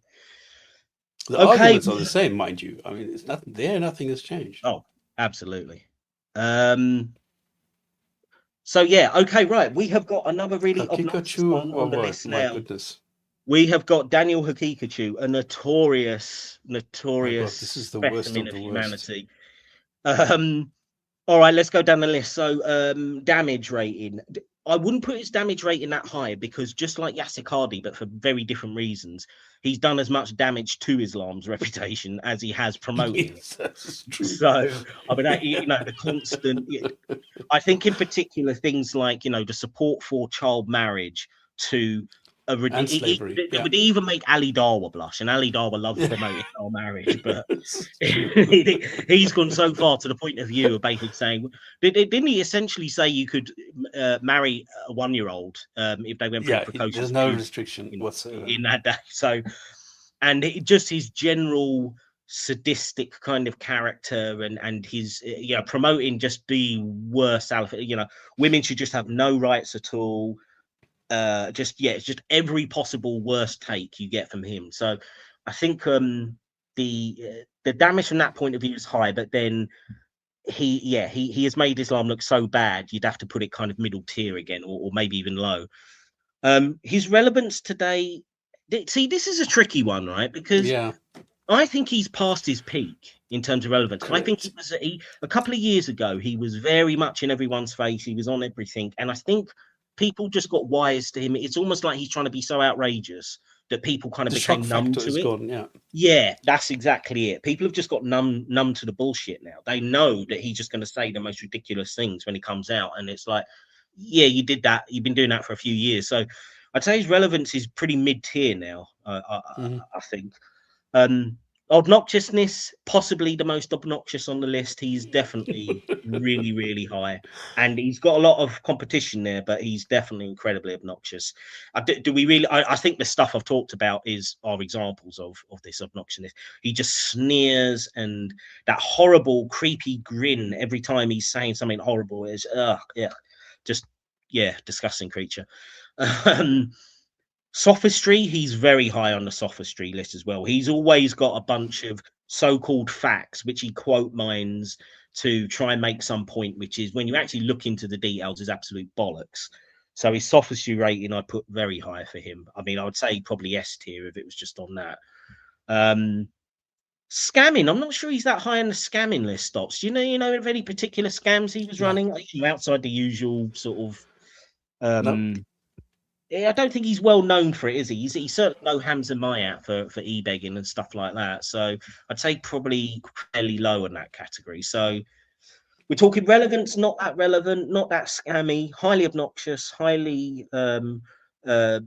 The okay. arguments are the same, mind you. I mean, it's nothing there. Nothing has changed. Oh, absolutely. Um. So yeah. Okay. Right. We have got another really obnoxious Hakikachu. one Oh on the boy, list my now. goodness. We have got Daniel Hakikachu, a My God, notorious this is the worst specimen of of the worst. humanity. Um, all right, let's go down the list. So, damage rating. I wouldn't put his damage rating that high because just like Yasser Qadi, but for very different reasons, he's done as much damage to Islam's reputation as he has promoting it. Yes, that's true. So, I mean, the constant. I think in particular things like the support for child marriage to And slavery. it Yeah. would even make Ali Darwa blush, and Ali Darwa loves Yeah, promoting child marriage, but it's true. he's gone so far to the point of view of basically saying, didn't he essentially say you could marry a 1-year-old if they went through Yeah, there's precocious no puberty restriction in, whatsoever. in that day? So, and just his general sadistic kind of character and his promoting just the worst alpha. Women should just have no rights at all. It's just every possible worst take you get from him. So I think the damage from that point of view is high, but then he has made Islam look so bad you'd have to put it kind of middle tier again, or maybe even low. His relevance today. See, this is a tricky one, right? Because Yeah, I think he's past his peak in terms of relevance. I think correct. a couple of years ago, he was very much in everyone's face. He was on everything. And I think people just got wise to him. It's almost like he's trying to be so outrageous that people kind of The shock became numb factor to is it. gone. Yeah. Yeah, that's exactly it. People have just got numb to the bullshit now. They know that he's just going to say the most ridiculous things when he comes out. And it's like, yeah, you did that. You've been doing that for a few years. So I'd say his relevance is pretty mid tier now, Mhm. I think. Um, Obnoxiousness, possibly the most obnoxious on the list. He's definitely really, really high, and he's got a lot of competition there, but he's definitely incredibly obnoxious. Do we really? I think the stuff I've talked about are examples of this obnoxiousness. He just sneers and that horrible, creepy grin every time he's saying something horrible is yeah, just yeah, disgusting creature. Um, Sophistry, he's very high on the sophistry list as well. He's always got a bunch of so-called facts which he quote mines to try and make some point, which is when you actually look into the details, is absolute bollocks. So his sophistry rating I put very high for him. I mean, I would say probably S tier if it was just on that. Um Scamming, I'm not sure he's that high on the scamming list, Stops. Do you know of any particular scams he was No, running outside the usual sort of no. um I don't think he's well known for it, is he? He's certainly no Hamza Mayat for e-begging and stuff like that. So I'd say probably fairly low in that category. So we're talking relevance, not that relevant, not that scammy, highly obnoxious, highly uh,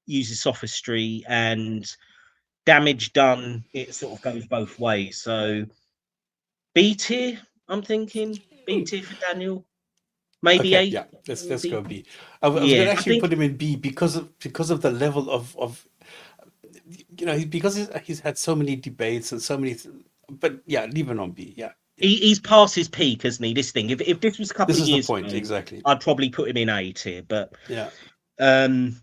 uses sophistry, and damage done. It sort of goes both ways. So B tier, I'm thinking B Hmm. tier for Daniel, maybe Okay, A, yeah, let's maybe. go B. I was going Yeah, to I actually think put him in B because of the level of because he's had so many debates and so many, but yeah, leave him on B. Yeah, yeah. he's past his peak, hasn't he? This thing. If this was a couple This of is the years point ago, exactly. I'd probably put him in A tier. But Yeah.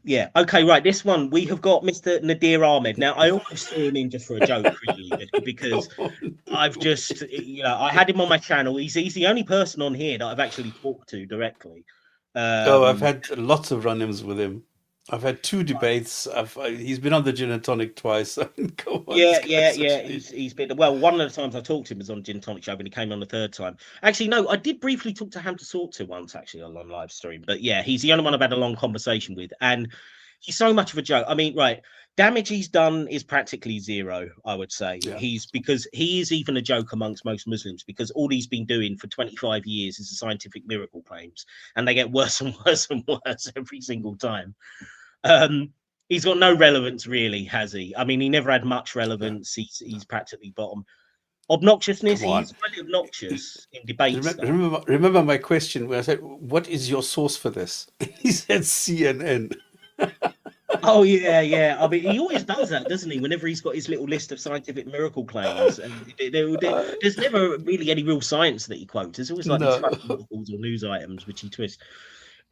yeah, okay, right. This one we have got Mr. Nadir Ahmed. Now I almost threw him in just for a joke, really, because Oh, I've just I had him on my channel. He's the only person on here that I've actually talked to directly. oh, I've Um, had lots of run-ins with him. I've had two debates. He's been on the gin and tonic twice. I mean, come on, this Yeah, guy's yeah, such yeah. an idiot. He's been well. One of the times I talked to him was on Gin Tonic Show, but he came on the third time. Actually, no, I did briefly talk to Ham to Sort to once actually on live stream. But yeah, he's the only one I've had a long conversation with, and he's so much of a joke. I mean, right, damage he's done is practically zero. I would say Yeah, he's because he is even a joke amongst most Muslims because all he's been doing for 25 years is the scientific miracle claims, and they get worse and worse and worse every single time. Um, he's got no relevance, really, has he? I mean, he never had much yeah. relevance. He's No, he's practically bottom. Obnoxiousness, come on. he's highly obnoxious in debate stuff. Remember my question where I said, "What is your source for this?" He said CNN. Oh yeah, yeah. I mean, he always does that, doesn't he? Whenever he's got his little list of scientific miracle claims, and Uh, there's never really any real science that he quotes. There's always like these no. funny articles or news items which he twists.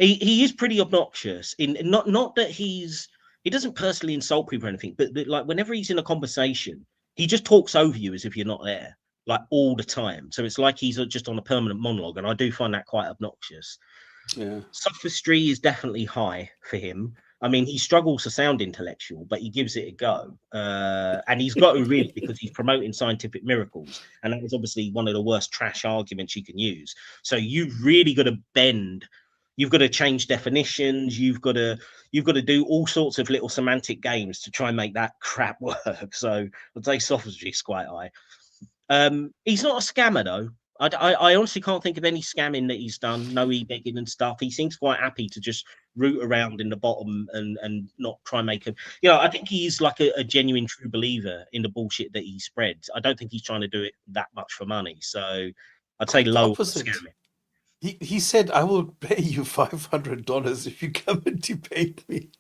He is pretty obnoxious in not that he doesn't personally insult people or anything, but like whenever he's in a conversation, he just talks over you as if you're not there, like all the time. So it's like he's just on a permanent monologue, and I do find that quite obnoxious. Yeah. Sophistry is definitely high for him. I mean, he struggles to sound intellectual, but he gives it a go. And he's got to really because he's promoting scientific miracles. And that is obviously one of the worst trash arguments you can use. So you've really got to bend. You've got to change definitions. You've got to do all sorts of little semantic games to try and make that crap work. So I'd say sophistry is quite high. He's not a scammer though. I honestly can't think of any scamming that he's done. No e-begging and stuff. He seems quite happy to just root around in the bottom and not try and make him. I think he's like a genuine true believer in the bullshit that he spreads. I don't think he's trying to do it that much for money. So I'd say Quite the low on opposite. scamming. He said, "I will pay you $500 if you come and debate me."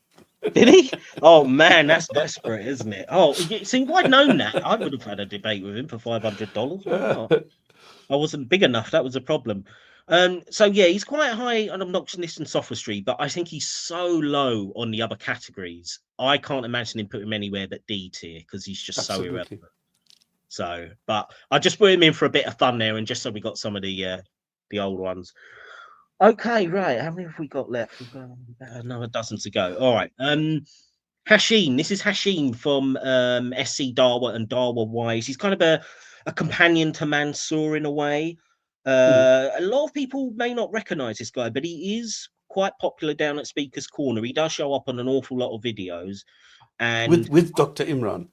Did he? Oh man, that's desperate, isn't it? Oh, see, if I'd known that, I would have had a debate with him for $500. Why not? I wasn't big enough. That was a problem. So yeah, he's quite high on obnoxiousness and sophistry, but I think he's so low on the other categories. I can't imagine him put him anywhere but D tier because he's just so irrelevant. Absolutely. So, but I just put him in for a bit of fun there, and just so we got some of the old ones. Okay, right. How many have we got left? We've got about another dozen to go. All right. Hashim. This is Hashim from SC Dawah and Dawah Wise. He's kind of a companion to Mansour in a way. Mhm. A lot of people may not recognize this guy, but he is quite popular down at Speaker's Corner. He does show up on an awful lot of videos. And With Dr. Imran.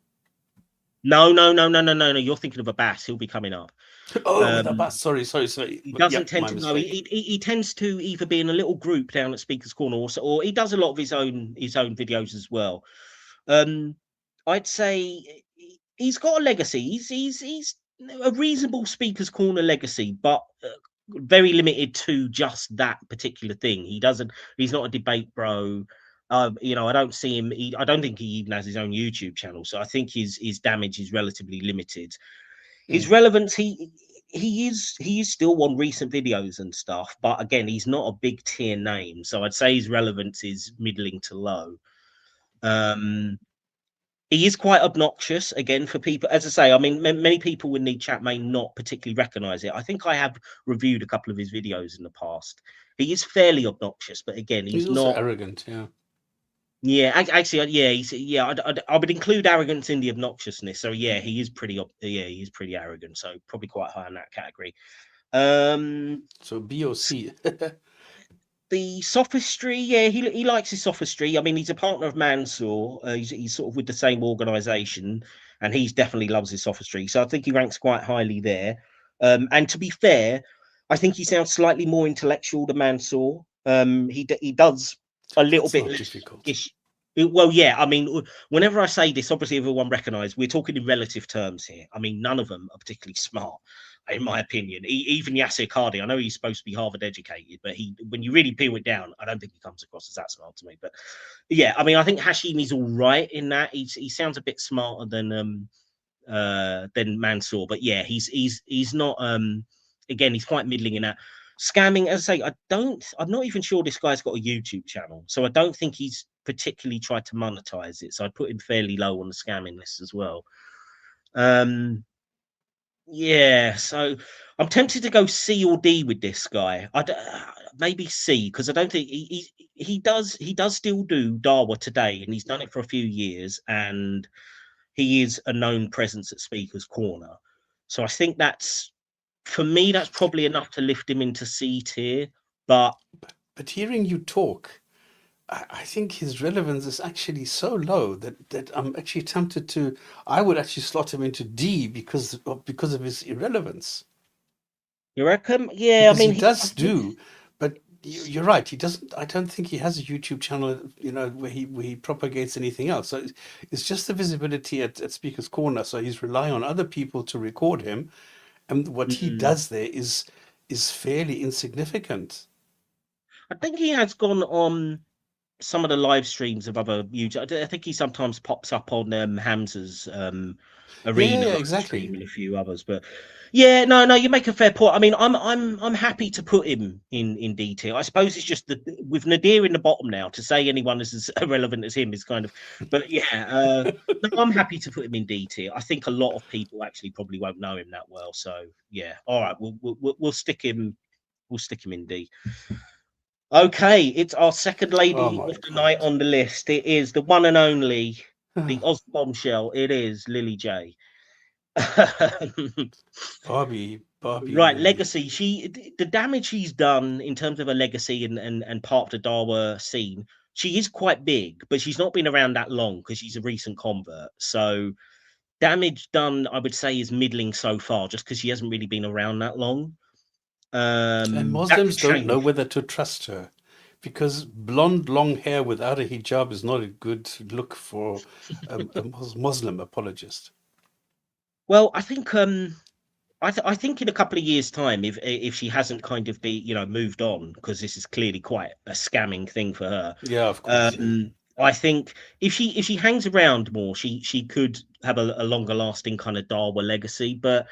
no, no, no, no, no, no, no. You're thinking of Abbas. He'll be coming up. Oh, with Um, Abbas. Sorry. he But yeah, doesn't tend my to know. mistake. He tends to either be in a little group down at Speaker's Corner, or he does a lot of his own videos as well. Um, I'd say he's got a legacy. He's a reasonable Speaker's Corner legacy, but very limited to just that particular thing. He doesn't. He's not a debate bro. I don't see him. I don't think he even has his own YouTube channel. So I think his damage is relatively limited. His Mm. relevance, he is still on recent videos and stuff, but again, he's not a big tier name. So I'd say his relevance is middling to low. Um, he is quite obnoxious again for people. As I say, I mean, many people in the chat may not particularly recognize it. I think I have reviewed a couple of his videos in the past. He is fairly obnoxious, but again, He's he's also not. arrogant. Yeah. Yeah, actually, yeah, yeah. I would include arrogance in the obnoxiousness. So yeah, he is pretty. Yeah, he is pretty arrogant. So probably quite high in that category. Um, So BOC. The sophistry, yeah, he likes his sophistry. I mean, he's a partner of Mansour. He's sort of with the same organisation, and he's definitely loves his sophistry. So I think he ranks quite highly there. And to be fair, I think he sounds slightly more intellectual than Mansour. He does a little That's bit not less difficult. ish. Well, yeah. I mean, whenever I say this, obviously everyone recognise we're talking in relative terms here. I mean, none of them are particularly smart in my opinion. Even Yasser Cardi, I know he's supposed to be Harvard educated, but when you really peel it down, I don't think he comes across as that smart to me. But yeah, I mean, I think Hashimi's all right in that. He sounds a bit smarter than Mansour, but yeah, he's not again, he's quite middling in that. Scamming, as I say, I'm not even sure this guy's got a YouTube channel, so I don't think he's particularly tried to monetize it. So I'd put him fairly low on the scamming list as well. Um, yeah, so I'm tempted to go C or D with this guy. Maybe C because I don't think he does still do Dawa today, and he's done it for a few years, and he is a known presence at Speaker's Corner. So I think that's for me that's probably enough to lift him into C tier. But But hearing you talk, I think his relevance is actually so low that I'm actually tempted to. I would actually slot him into D because of his irrelevance. you reckon? Yeah, I Because he mean, does do, but you're right. He doesn't. I don't think he has a YouTube channel, where he propagates anything else. So it's just the visibility at Speaker's Corner. So he's relying on other people to record him, and what he mm, does there is fairly insignificant. I think he has gone on some of the live streams of other YouTube. I think he sometimes pops up on Hamza's Yeah, yeah, arena yeah, live stream exactly. and a few others. But yeah, no, you make a fair point. I mean, I'm happy to put him in D tier. I suppose it's just that with Nadir in the bottom now, to say anyone is as irrelevant as him is kind of. But yeah, no, I'm happy to put him in D tier. I think a lot of people actually probably won't know him that well. So yeah, all right, we'll stick him. We'll stick him in D. Okay, it's our second Oh lady my of the night God. on the list. It is the one and only, the Oz bombshell. It is Lily J. Barbie Right, Lily. legacy. The damage she's done in terms of a legacy and part of the Dawa scene. She is quite big, but she's not been around that long because she's a recent convert. So damage done, I would say, is middling so far, just because she hasn't really been around that long. And That could Muslims don't know change. whether to trust her because blonde, long hair without a hijab is not a good look for a Muslim apologist. Well, I think I think in a couple of years' time, if she hasn't kind of moved on, because this is clearly quite a scamming thing for her. Yeah, of course. Yeah. I think if she hangs around more, she could have a longer lasting kind of Darwa legacy. But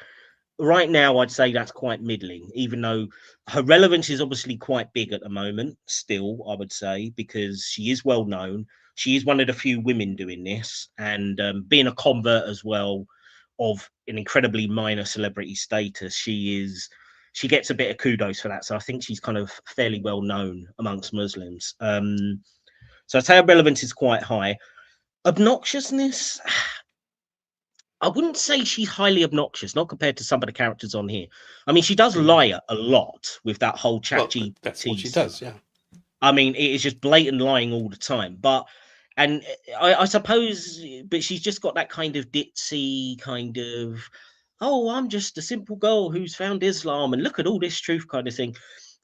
right now, I'd say that's quite middling, even though her relevance is obviously quite big at the moment. Still, I would say because she is well known. She is one of the few women doing this, and being a convert as well of an incredibly minor celebrity status, she gets a bit of kudos for that. So I think she's kind of fairly well known amongst Muslims. So I'd say her relevance is quite high. Obnoxiousness, I wouldn't say she's highly obnoxious, not compared to some of the characters on here. I mean, she does Mm. lie a lot with that whole chat Well, that's what GPT she stuff. does. Yeah. I mean, it is just blatant lying all the time. And I suppose, but she's just got that kind of ditzy kind of, oh, I'm just a simple girl who's found Islam and look at all this truth kind of thing.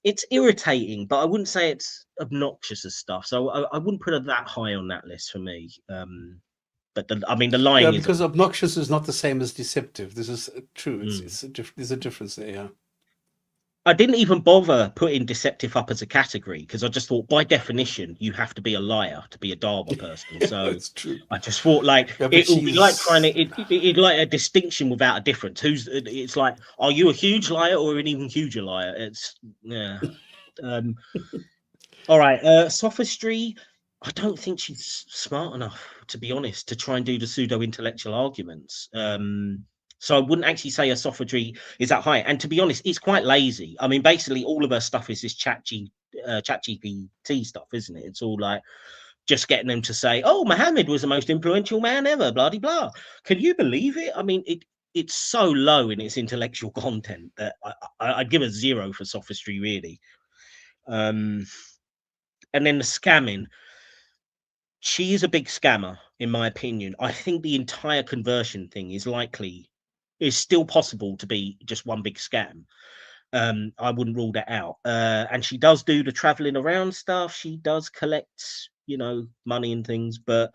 It's irritating, but I wouldn't say it's obnoxious as stuff. So I wouldn't put her that high on that list for me. But I mean, the Yeah, lying is. because obnoxious is not the same as deceptive. This is true. Mm. There's a difference there. Yeah. I didn't even bother putting deceptive up as a category because I just thought, by definition, you have to be a liar to be a Darwa person. So That's true. I just thought, like, Yeah, but it will be like trying to she's it like a distinction without a difference. It's like, are you a huge liar or an even huger liar? It's yeah. Um, all right, sophistry. I don't think she's smart enough, to be honest, to try and do the pseudo intellectual arguments. So I wouldn't actually say her sophistry is that high. And to be honest, it's quite lazy. I mean, basically, all of her stuff is this chat GPT stuff, isn't it? It's all like just getting them to say, "Oh, Muhammad was the most influential man ever." Blah blah blah. Can you believe it? I mean, it's so low in its intellectual content that I'd give a zero for sophistry, really. Um, And then the scamming. She is a big scammer, in my opinion. I think the entire conversion thing is still possible to be just one big scam. I wouldn't rule that out. And she does do the traveling around stuff. She does collect, money and things, but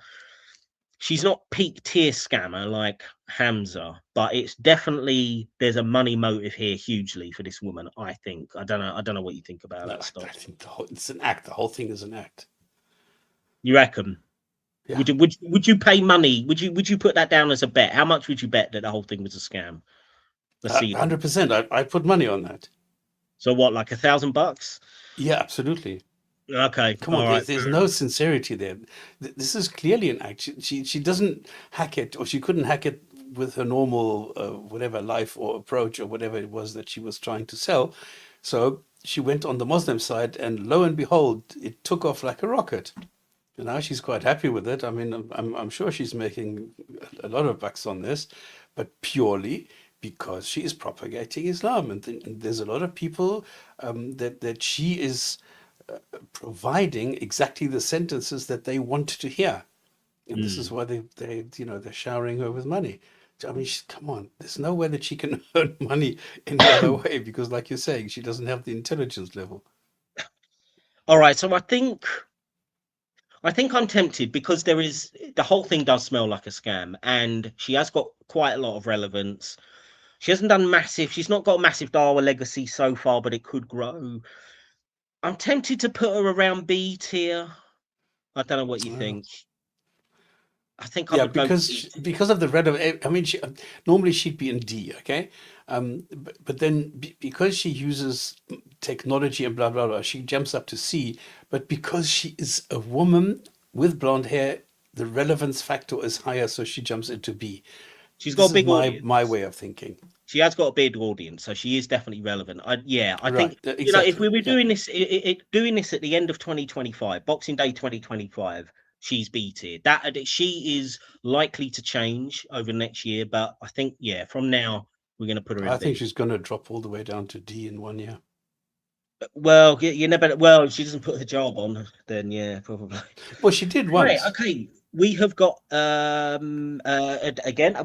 she's not peak tier scammer like Hamza. But it's definitely there's a money motive here hugely for this woman. I think. I don't know. I don't know what you think about No, that I stuff. think it's an act. The whole thing is an act. You reckon? Yeah, Would you pay money? Would you put that down as a bet? How much would you bet that the whole thing was a scam? Let's see then. 100%. I put money on that. So what, like $1,000? Yeah, absolutely. Okay, Come on, all right, there's fair no enough. sincerity there. This is clearly an act. She doesn't hack it, or she couldn't hack it with her normal whatever life or approach or whatever it was that she was trying to sell. So she went on the Muslim side, and lo and behold, it took off like a rocket. And now she's quite happy with it. I mean, I'm sure she's making a lot of bucks on this, but purely because she is propagating Islam, and there's a lot of people that she is providing exactly the sentences that they want to hear, and this is Mm. why they're showering her with money. I mean, come on, there's no way that she can earn money any other way because, like you're saying, she doesn't have the intelligence level. All right, so I think I'm tempted because the whole thing does smell like a scam, and she has got quite a lot of relevance. She hasn't done massive. She's not got a massive Dawa legacy so far, but it could grow. I'm tempted to put her around B tier. I don't know what you Uh, think. I think I Yeah, would go because B tier. because of the red of, I mean, normally she'd be in D, okay, but then because she uses technology and blah blah blah, she jumps up to C. But because she is a woman with blonde hair, the relevance factor is higher, so she jumps into B. She's got This a is big my audience. way of thinking. She has got a big audience, so she is definitely relevant. Yeah, I think Right, if we exactly. were Yeah, doing this, doing this at the end of 2025, Boxing Day 2025, she's beaten. She is likely to change over next year, but I think from now we're going to put her in I think B. she's going to drop all the way down to D in 1 year. Well, you never. Well, if she doesn't put her job on, then yeah, probably. Well, she did Right. once. Okay. We have got again.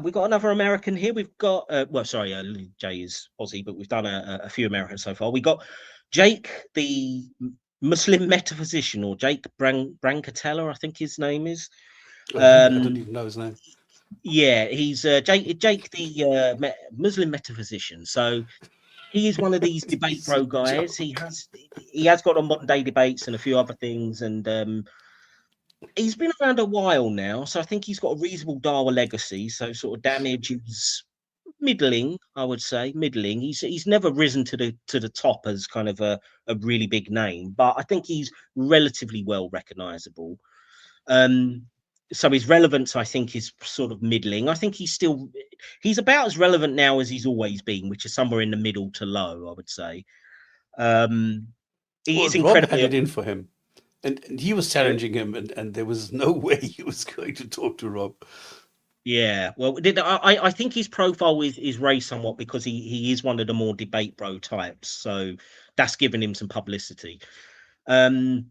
We've got another American here. We've got well, sorry, Jay is Aussie, but we've done a few Americans so far. We got Jake, the Muslim metaphysician, or Jake Brancatella, I think his name is. I don't Um, even know his name. yeah, he's Jake, the Muslim metaphysician. So he is one of these debate He's a bro guys. He joke. has he has got on modern day debates and a few other things, and he's been around a while now, so I think he's got a reasonable Dawa legacy. So sort of damage is middling, I would say, middling. He's never risen to the top as kind of a really big name, but I think he's relatively well recognizable. Um, so his relevance, I think, is sort of middling. I think he's about as relevant now as he's always been, which is somewhere in the middle to low, I would say. Um, he Well, is Rob had incredibly. it in for him. And he was challenging him, and there was no way he was going to talk to Rob. Yeah, well, I think his profile is raised somewhat because he is one of the more debate bro types, so that's given him some publicity. Um,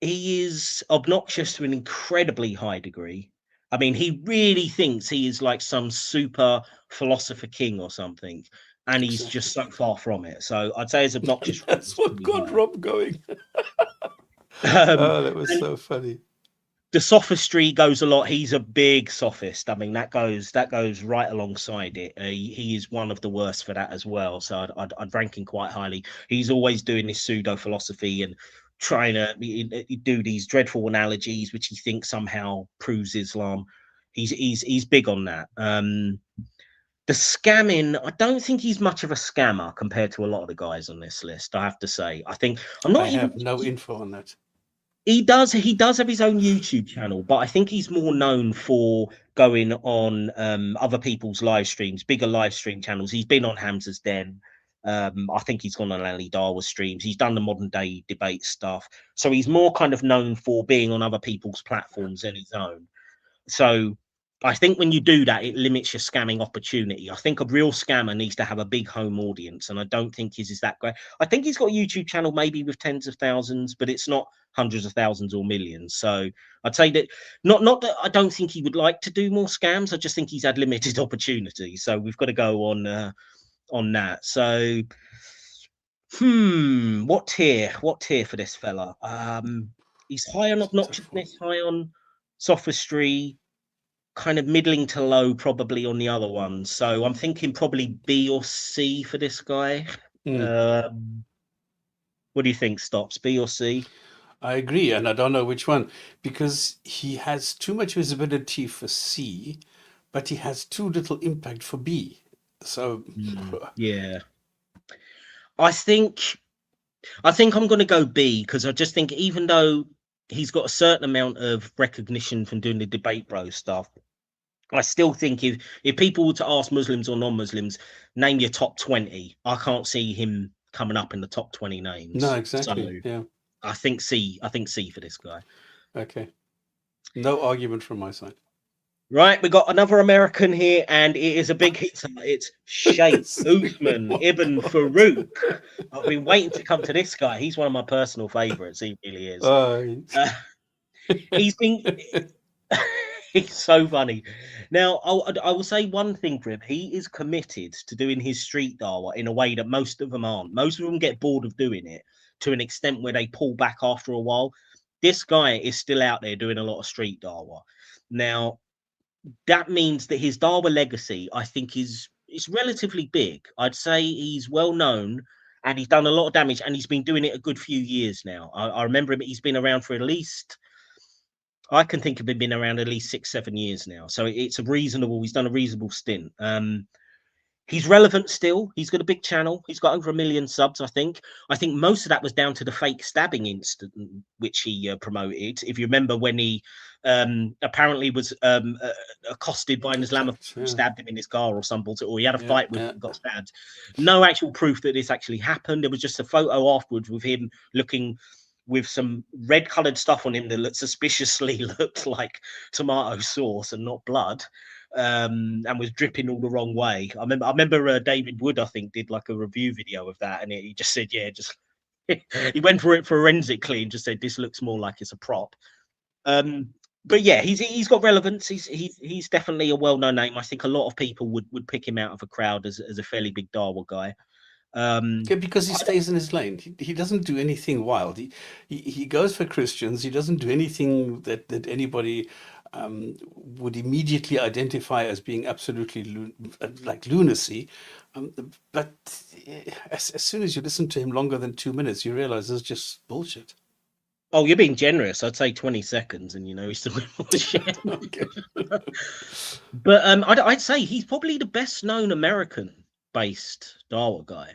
he is obnoxious to an incredibly high degree. I mean, he really thinks he is like some super philosopher king or something, and he's just Exactly. so far from it. So I'd say his And obnoxious rating that's is what pretty got high. Rob going. Um, Oh, that was and so funny. the sophistry goes a lot. He's a big sophist. I mean, that goes right alongside it. He is one of the worst for that as well. So I'd rank him quite highly. He's always doing this pseudo philosophy and trying to do these dreadful analogies, which he thinks somehow proves Islam. He's big on that. The scamming, I don't think he's much of a scammer compared to a lot of the guys on this list. I have to say. I think I'm I not even. have no info on that. He does have his own YouTube channel, but I think he's more known for going on other people's live streams, bigger live stream channels. He's been on Hamza's Den. I think he's gone on Ali Darwa streams. He's done the modern day debate stuff. So he's more kind of known for being on other people's platforms than his own. So I think when you do that, it limits your scamming opportunity. I think a real scammer needs to have a big home audience, and I don't think his is that great. I think he's got a YouTube channel maybe with tens of thousands, but it's not hundreds of thousands or millions. So I'd say that not that I don't think he would like to do more scams. I just think he's had limited opportunity. So we've got to go on that. So what tier? What tier for this fella? He's high on It's a tough one. obnoxiousness, high on sophistry, kind of middling to low probably on the other ones. So I'm thinking probably B or C for this guy. Mm, Um, what do you think, Stops? B or C? I agree, and I don't know which one because he has too much visibility for C, but he has too little impact for B. So, Yeah. I think I think I'm gonna go B because I just think even though he's got a certain amount of recognition from doing the debate bro stuff, I still think if people were to ask Muslims or non-Muslims, name your top 20, I can't see him coming up in the top 20 no, names. So exactly. Yeah. I think C. I think C for this guy. Okay. No argument from my side. Right, we got another American here, and it is a big hit. It's Sheikh It's- Uthman Ibn Farouk. I've been waiting to come to this guy. He's one of my personal favorites. He really is. uh, Uh, he's been. He's so funny. Now, I will say one thing for him. He is committed to doing his street dawah in a way that most of them aren't. Most of them get bored of doing it to an extent where they pull back after a while. This guy is still out there doing a lot of street dawah. Now, that means that his Darwin legacy, I think, is relatively big. I'd say he's well known and he's done a lot of damage and he's been doing it a good few years now. I remember him, he's been around for at least, I can think of him being around at least 6, 7 years now. So it's a reasonable, he's done a reasonable stint. He's relevant still. He's got a big channel. He's got over 1 million subs, I think. I think most of that was down to the fake stabbing incident which he promoted. If you remember when he apparently was accosted by an Islamic attacked. who Yeah. stabbed him in his car or something, or he had a Yeah. fight with Yeah. him and got stabbed. No actual proof that this actually happened. There was just a photo afterwards with him looking with some red coloured stuff on him that looked suspiciously looked like tomato sauce and not blood, and was dripping all the wrong way. I remember David Wood, I think, did like a review video of that, and he just said, yeah, just he went for it forensically and just said this looks more like it's a prop. Um, but yeah, he's got relevance. He's definitely a well known name. I think a lot of people would pick him out of a crowd as a fairly big Darwa guy. Yeah, because he I, stays in his lane. He doesn't do anything wild. He goes for Christians. He doesn't do anything that anybody would immediately identify as being absolutely like lunacy. But as soon as you listen to him longer than 2 minutes, you realize this is just bullshit. oh, you're being generous. I'd say 20 seconds, and he's still bullshit. Okay. But I'd say he's probably the best known American-based Dawa guy.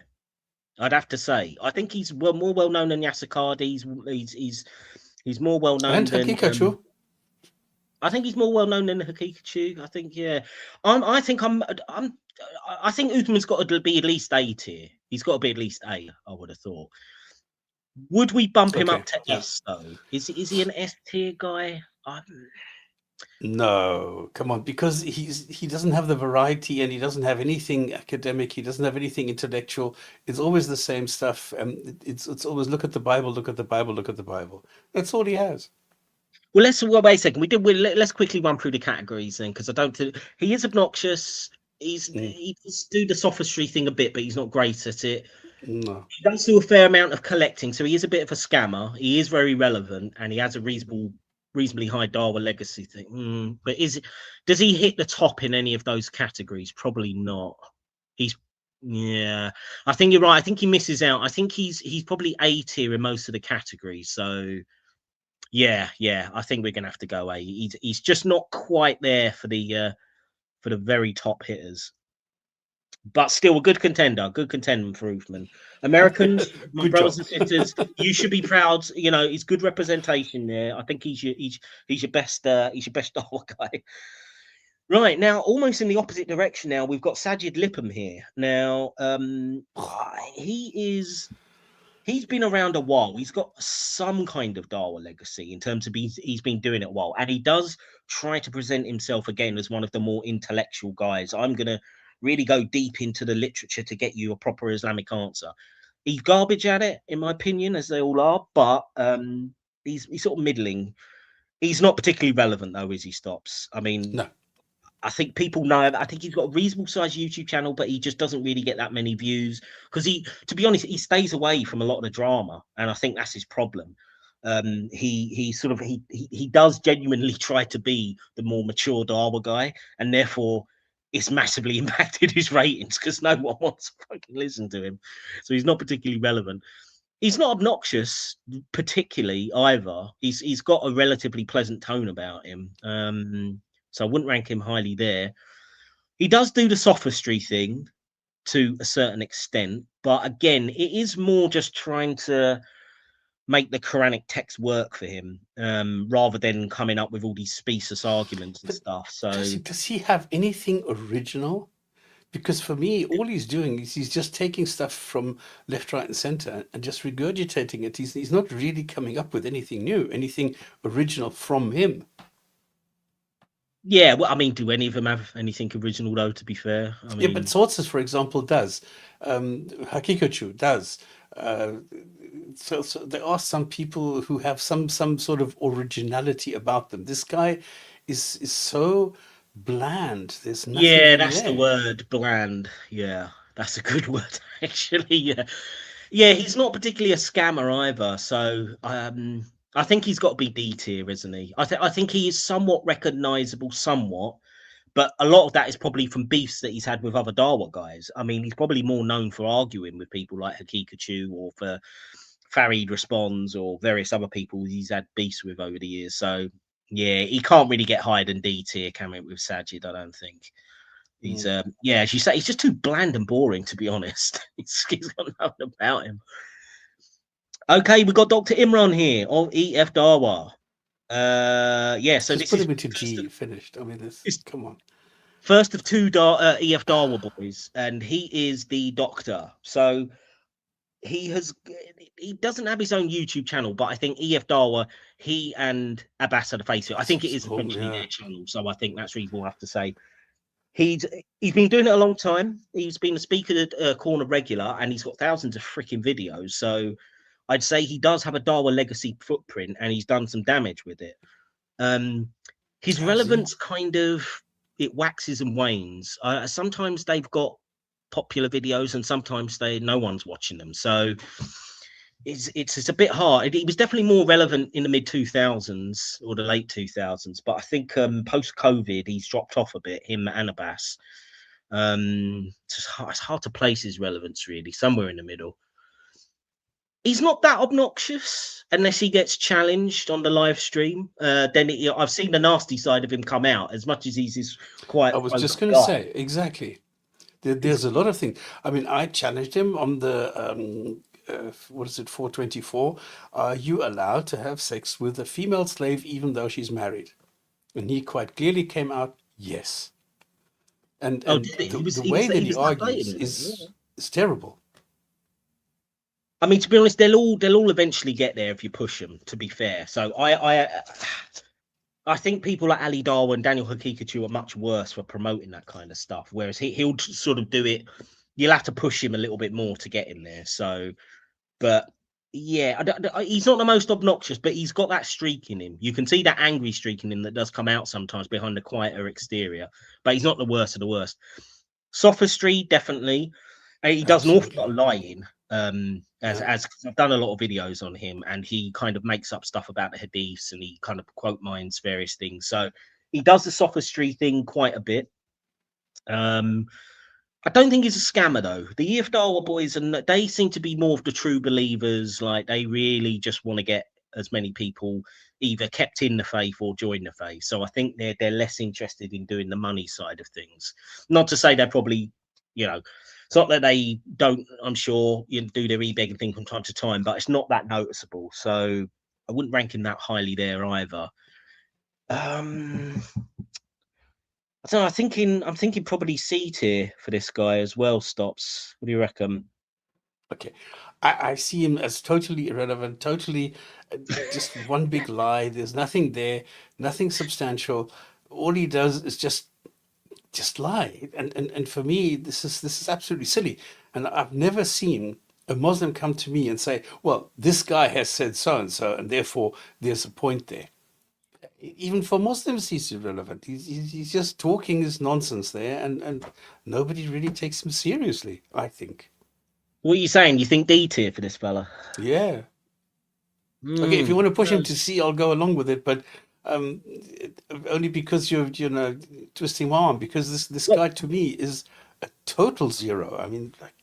I'd have to say. I think he's more well known than Yasakadi. He's more well known And than. Hakikachu. I think he's more well known than Hakikachu. I think yeah. I think I'm. I think Uthman's got to be at least A tier. He's got to be at least A. I would have thought. Would we bump him Okay, up to yeah. S though? Is he an S tier guy? No, come on, because he doesn't have the variety and he doesn't have anything academic, he doesn't have anything intellectual. It's always the same stuff. It's always look at the Bible, look at the Bible, look at the Bible. That's all he has. Well, wait a second. Let's quickly run through the categories then, because I don't think he is obnoxious. Mm, He does do the sophistry thing a bit, but he's not great at it. no. He does do a fair amount of collecting, so he is a bit of a scammer. He is very relevant, and he has a reasonably high Darwin legacy thing. But does he hit the top in any of those categories? Probably not. He's yeah. I think you're right. I think he misses out. I think he's probably A tier in most of the categories. So yeah. I think we're gonna have to go A. He's just not quite there for the very top hitters, but still a good contender. Good contender for Uthman. Americans, my Good brothers job. and sisters, you should be proud. He's good representation there. I think he's your best Darwin guy. Right now, almost in the opposite direction. Now we've got Sajid Lipham here. Now, he he's been around a while. He's got some kind of Dawa legacy in terms of he's been doing it a while, and he does try to present himself again as one of the more intellectual guys. I'm gonna really go deep into the literature to get you a proper Islamic answer. He's garbage at it, in my opinion, as they all are, but he's sort of middling. He's not particularly relevant though, as he stops. I mean, No. I think people know him. I think he's got a reasonable sized YouTube channel, but he just doesn't really get that many views because to be honest, he stays away from a lot of the drama, and I think that's his problem. He sort of he does genuinely try to be the more mature Dawa guy, and therefore it's massively impacted his ratings because no one wants to fucking listen to him. So he's not particularly relevant. He's not obnoxious particularly either. He's got a relatively pleasant tone about him. So I wouldn't rank him highly there. He does do the sophistry thing to a certain extent, but again, it is more just trying to make the Quranic text work for him, rather than coming up with all these specious arguments and But stuff. So does he have anything original? Because for me, all he's doing is he's just taking stuff from left, right, and center and just regurgitating it. He's not really coming up with anything new, anything original from him. yeah, well, I mean, do any of them have anything original though? To be fair, I Yeah, but mean, Sources, for example, does. Hakikachu does. Uh, so there are some people who have some sort of originality about them. This guy is so bland. There's nothing yeah, really that's the there. word, bland. Yeah, that's a good word actually. Yeah, yeah, he's not particularly a scammer either. So I think he's got to be D tier, isn't he? I think he is somewhat recognizable, somewhat, but a lot of that is probably from beefs that he's had with other Dawa guys. I mean, he's probably more known for arguing with people like Hakikachu or for Farid Responds or various other people he's had beefs with over the years. So yeah, he can't really get higher than D tier, can it, with Sajid? I don't think. He's Mm. yeah, as you say, he's just too bland and boring, to be honest. He's got nothing about him. Okay, we've got Dr. Imran here of EF Dawa. Yeah, so Just this put is him into first of, G. Finished. I mean, this. it's Come on. first of two EF Dawa boys, and he is the doctor. So he has he doesn't have his own YouTube channel, but I think EF Dawa, he and Abbas are the face of it. I think it is Oh essentially yeah. their channel, so I think that's reasonable enough to say. He's he's been doing it a long time. He's been a speaker at Corner regular, and he's got thousands of freaking videos. So I'd say he does have a Dawa legacy footprint, and he's done some damage with it. Um, his Has he? relevance kind of it waxes and wanes. Sometimes they've got popular videos, and sometimes no one's watching them. So it's a bit hard. He was definitely more relevant in the mid 2000s or the late 2000s, but I think post COVID he's dropped off a bit. Him and Abbas. It's hard to place his relevance really. Somewhere in the middle. He's not that obnoxious unless he gets challenged on the live stream. Then I've seen the nasty side of him come out. As much as he's this I quiet was just vocal going to guy, say exactly. he's There's a lot of things. I mean, I challenged him on the what is it, 424? Are you allowed to have sex with a female slave even though she's married? And he quite clearly came out, yes. And oh, and did he? the He was the he was way that he he was that argues blatant with it. Yeah. is terrible. I mean, to be honest, they'll all eventually get there if you push them. To be fair, so I think people like Ali Darwin and Daniel Hakikachu are much worse for promoting that kind of stuff. Whereas he'll sort of do it. You'll have to push him a little bit more to get him there. So, but yeah, he's not the most obnoxious, but he's got that streak in him. You can see that angry streak in him that does come out sometimes behind the quieter exterior. But he's not the worst of the worst. Sophistry, definitely. He does an awful Absolutely. lot of lying. Yeah. As I've done a lot of videos on him, and he kind of makes up stuff about the hadiths, and he kind of quote mines various things. So he does the sophistry thing quite a bit. Um, I don't think he's a scammer though. The EFDAWA boys, and they seem to be more of the true believers. Like they really just want to get as many people either kept in the faith or join the faith. So I think they're less interested in doing the money side of things. Not to say they're probably, it's not that they don't. I'm sure do their e-begging thing from time to time, but it's not that noticeable. So I wouldn't rank him that highly there either. Um, I don't know. I'm thinking probably C tier for this guy as well. Stops. What do you reckon? Okay. I see him as totally irrelevant, totally just one big lie. There's nothing there, nothing substantial. All he does is just lie. And for me, this is absolutely silly. And I've never seen a Muslim come to me and say, "Well, this guy has said so and so, and therefore there's a point there." Even for Muslims, he's irrelevant. He's just talking his nonsense there, and nobody really takes him seriously, I think. What are you saying? You think D tier for this fella? Yeah. Okay, if you Mm. want to push him to C, I'll go along with it, but um, only because you're, twisting my arm. Because this Well, guy to me is a total zero. I mean, like,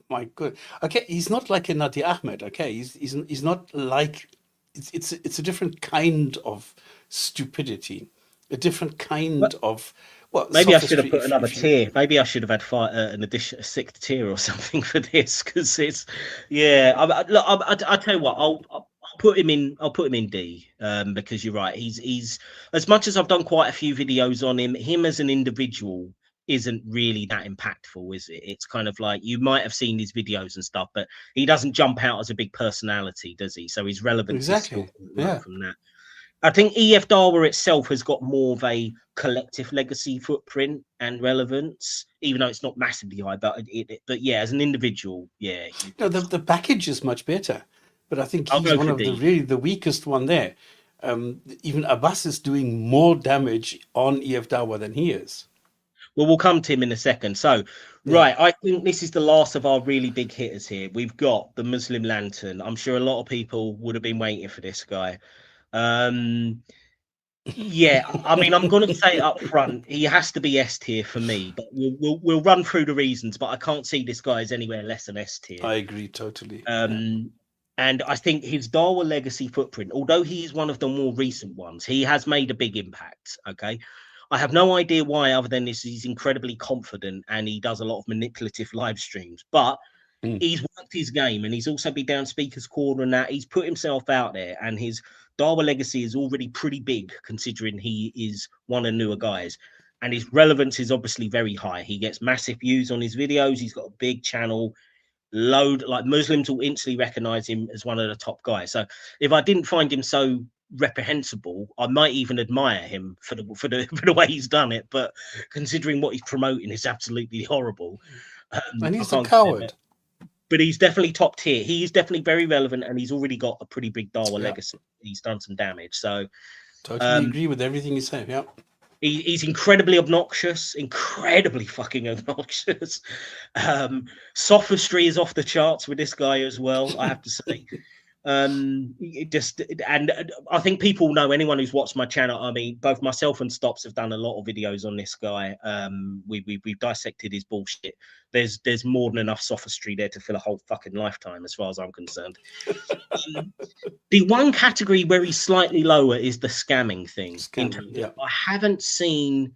my good. Okay, he's not like a Nadia Ahmed. Okay, he's not like it's a different kind of stupidity, a different kind of well maybe I should have sophistry. put another If you tier. Maybe I should have had an addition, a sixth tier or something for this because it's, yeah. Look, I tell you what, I'll put him in. I'll put him in D, because you're right. He's as much as I've done quite a few videos on him. Him as an individual isn't really that impactful, is it? It's kind of like you might have seen his videos and stuff, but he doesn't jump out as a big personality, does he? So his relevance is still exactly, quite low yeah. from that. I think EF Dawa itself has got more of a collective legacy footprint and relevance, even though it's not massively high. But yeah, as an individual, yeah, No, the package is much better, but I think I'll he's go one for of the D. really the weakest one there. Even Abbas is doing more damage on EF Dawa than he is. Well, we'll come to him in a second. So, Yeah, right, I think this is the last of our really big hitters here. We've got the Muslim Lantern. I'm sure a lot of people would have been waiting for this guy. Um, Yeah, I mean, I'm going to say up front, he has to be S tier for me, but we'll run through the reasons. But I can't see this guy as anywhere less than S tier. I agree totally. Yeah. Um, and I think his Darwin legacy footprint, although he is one of the more recent ones, he has made a big impact. Okay, I have no idea why, other than this, he's incredibly confident and he does a lot of manipulative live streams, but Mm. he's worked his game and he's also been down speaker's corner and that he's put himself out there, and his Darwin legacy is already pretty big considering he is one of the newer guys, and his relevance is obviously very high. He gets massive views on his videos. He's got a big channel, load, like Muslims will instantly recognize him as one of the top guys. So if I didn't find him so reprehensible, I might even admire him for the way he's done it. But considering what he's promoting is absolutely horrible, And I he's a can't get there. coward. But he's definitely top tier. He's definitely very relevant, and he's already got a pretty big Dawa Yeah, legacy. He's done some damage. So totally um, agree with everything you say. Yeah. he's incredibly obnoxious, incredibly fucking obnoxious. Sophistry is off the charts with this guy as well, I have to say. It just, and I think people know, anyone who's watched my channel, I mean, both myself and Stops have done a lot of videos on this guy. We've dissected his bullshit. There's more than enough sophistry there to fill a whole fucking lifetime, as far as I'm concerned. The one category where he's slightly lower is the scamming thing. In Scamming. terms of, Yeah. I haven't seen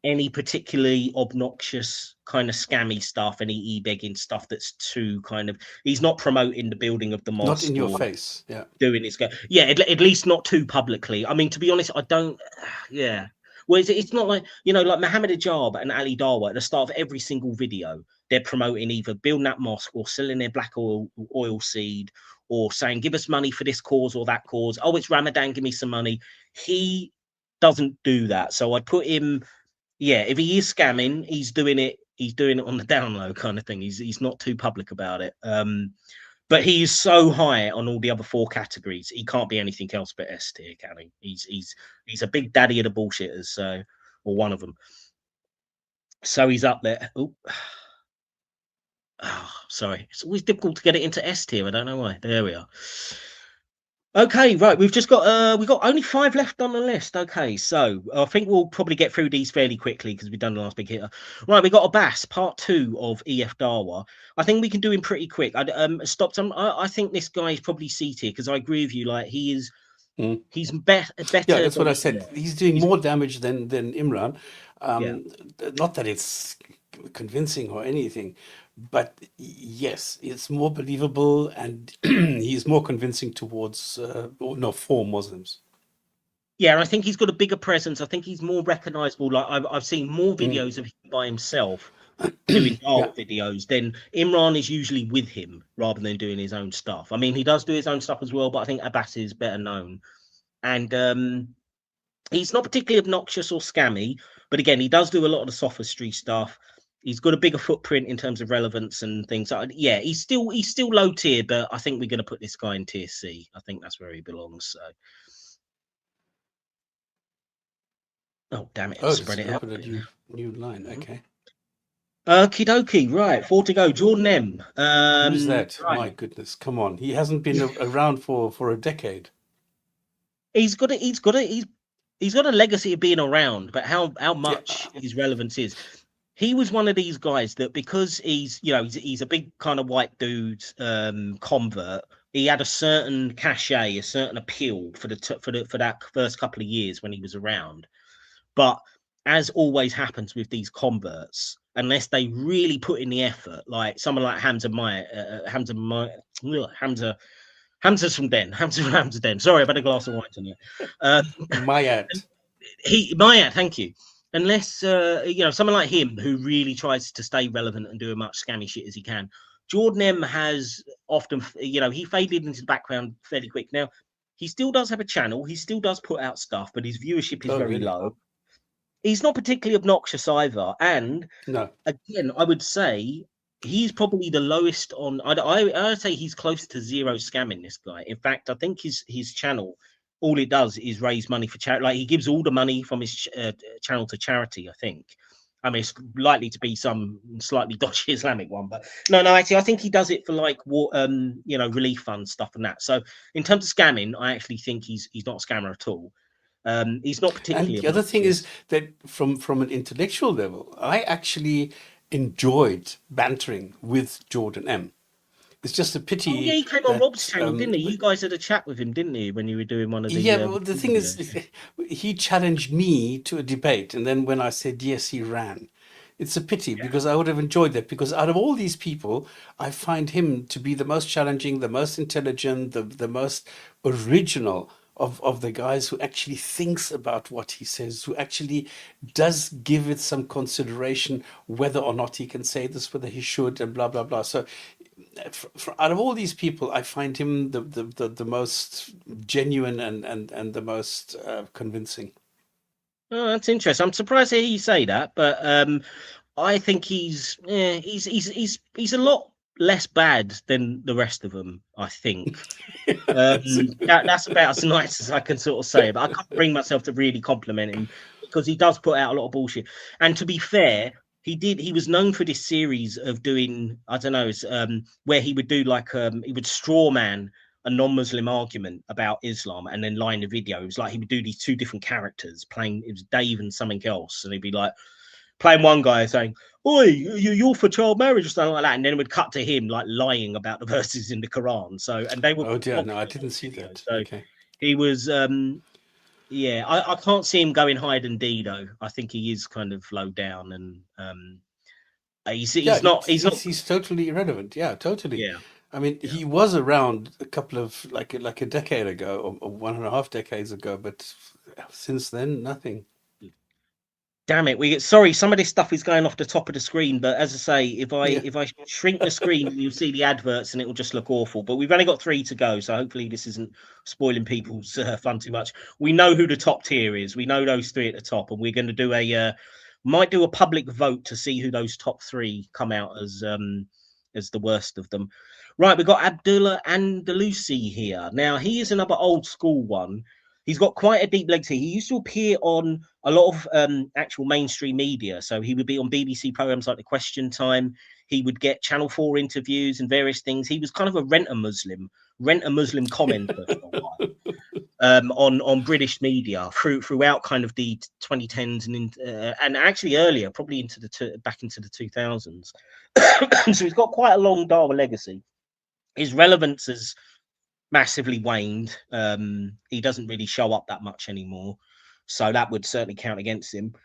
any particularly obnoxious kind of scammy stuff, any e-begging stuff that's too kind of, he's not promoting the building of the Not in mosque your or face. Yeah. doing his go. Yeah, at least not too publicly. I mean, to be honest, I don't. Yeah. Well, it's not like, like Mohammed Ajab and Ali Dawa at the start of every single video, they're promoting either building that mosque or selling their black oil seed, or saying, give us money for this cause or that cause. Oh, it's Ramadan, give me some money. He doesn't do that. So I'd put him, yeah, if he is scamming, he's doing it on the down low kind of thing. He's not too public about it. But he is so high on all the other four categories. He can't be anything else but S tier, can he? He's a big daddy of the bullshitters, so, or one of them. So he's up there. Oh, sorry. It's always difficult to get it into S tier. I don't know why. There we are. Okay, right. We've got only 5 left on the list. Okay, so I think we'll probably get through these fairly quickly because we've done the last big hitter. Right, we got Abbas, part 2 of EF Dawa. I think we can do him pretty quick. I think this guy is probably C tier because I agree with you. Like Mm. he's Yeah, better that's what I than said. He's doing he's more damage than Imran. yeah. Not that it's convincing or anything, but yes, it's more believable and he's more convincing towards, no, for Muslims. Yeah, and I think he's got a bigger presence. I think he's more recognizable. Like I've seen more Mm. videos of him by himself doing Yeah. dawah videos, then Imran is usually with him rather than doing his own stuff. I mean, he does do his own stuff as well, but I think Abbas is better known. And he's not particularly obnoxious or scammy, but again, he does do a lot of the sophistry stuff. He's got a bigger footprint in terms of relevance and things. So, yeah, he's still low tier, but I think we're going to put this guy in tier C. I think that's where he belongs. So, oh damn it, Oh, spread it's it out. opened a new line. Okay. Okie dokie, right, four to go. Jordan M. Who's that? Right, My goodness, come on. He hasn't been around for a decade. he's got a legacy of being around, but how Yeah. much his relevance is. He was one of these guys that because he's a big kind of white dude convert. He had a certain cachet, a certain appeal for that first couple of years when he was around. But as always happens with these converts, unless they really put in the effort, like someone like Hamza's from Den. Hamza Den. Sorry, I've had a glass of wine tonight. Uh, Mayat. Maya, thank you. Unless someone like him who really tries to stay relevant and do as much scammy shit as he can. Jordan M has often, he faded into the background fairly quick. Now, he still does have a channel. He still does put out stuff, but his viewership is Oh, very really? low. He's not particularly obnoxious either. And No. again, I would say he's probably the lowest on. I'd say he's close to zero scamming this guy. In fact, I think his channel, all it does is raise money for charity. Like he gives all the money from his channel to charity. I think. I mean, it's likely to be some slightly dodgy Islamic one, but no, actually, I think he does it for like war, relief fund stuff and that. So in terms of scamming, I actually think he's not a scammer at all. He's not And particularly the other thing is obnoxious. that from an intellectual level, I actually enjoyed bantering with Jordan M. It's just a Oh yeah, pity he came on Rob's that channel, didn't he? You guys had a chat with him, didn't you, when you were doing one of the yeah, but the thing videos? is, he challenged me to a debate, and then when I said yes, he ran. It's a pity Yeah. because I would have enjoyed that. Because out of all these people, I find him to be the most challenging, the most intelligent, the most original of the guys who actually thinks about what he says, who actually does give it some consideration, whether or not he can say this, whether he should, and blah blah blah. So out of all these people, I find him the most genuine and the most convincing. Oh, that's interesting. I'm surprised to hear you say that, but I think he's a lot less bad than the rest of them. I think. That's about as nice as I can sort of say, but I can't bring myself to really compliment him because he does put out a lot of bullshit. And to be fair, he was known for this series of doing, I don't know, where he would do like he would straw man a non-Muslim argument about Islam and then lie in the video. It was like he would do these two different characters playing, it was Dave and something else, and he'd be like playing one guy saying, "Oi, you're for child marriage," or something like that, and then it would cut to him like lying about the verses in the Quran. So, and they were Oh dear, no, I popular didn't those see videos. that. So Okay. he was, yeah. I can't see him going hide and D though. I think he is kind of low down, and he's Yeah, he's not he's not. he's totally irrelevant. Yeah, totally. Yeah, I mean, yeah. he was around a couple of like a decade ago or 1.5 decades ago, but since then, nothing. Damn it! Sorry, some of this stuff is going off the top of the screen, but as I say, if I Yeah. if I shrink the screen, you'll see the adverts and it will just look awful. But we've only got three to go, so hopefully this isn't spoiling people's fun too much. We know who the top tier is. We know those three at the top, and we're going to do might do a public vote to see who those top three come out as the worst of them. Right, we've got Abdullah Andalusi here. Now he is another old school one. He's got quite a deep legacy. He used to appear on a lot of actual mainstream media. So he would be on BBC programs like The Question Time. He would get Channel 4 interviews and various things. He was kind of a rent a Muslim commenter for a while on British media throughout kind of the 2010s and actually earlier, probably into back into the 2000s. So he's got quite a long Dawa legacy. His relevance has massively waned. He doesn't really show up that much anymore, so that would certainly count against him.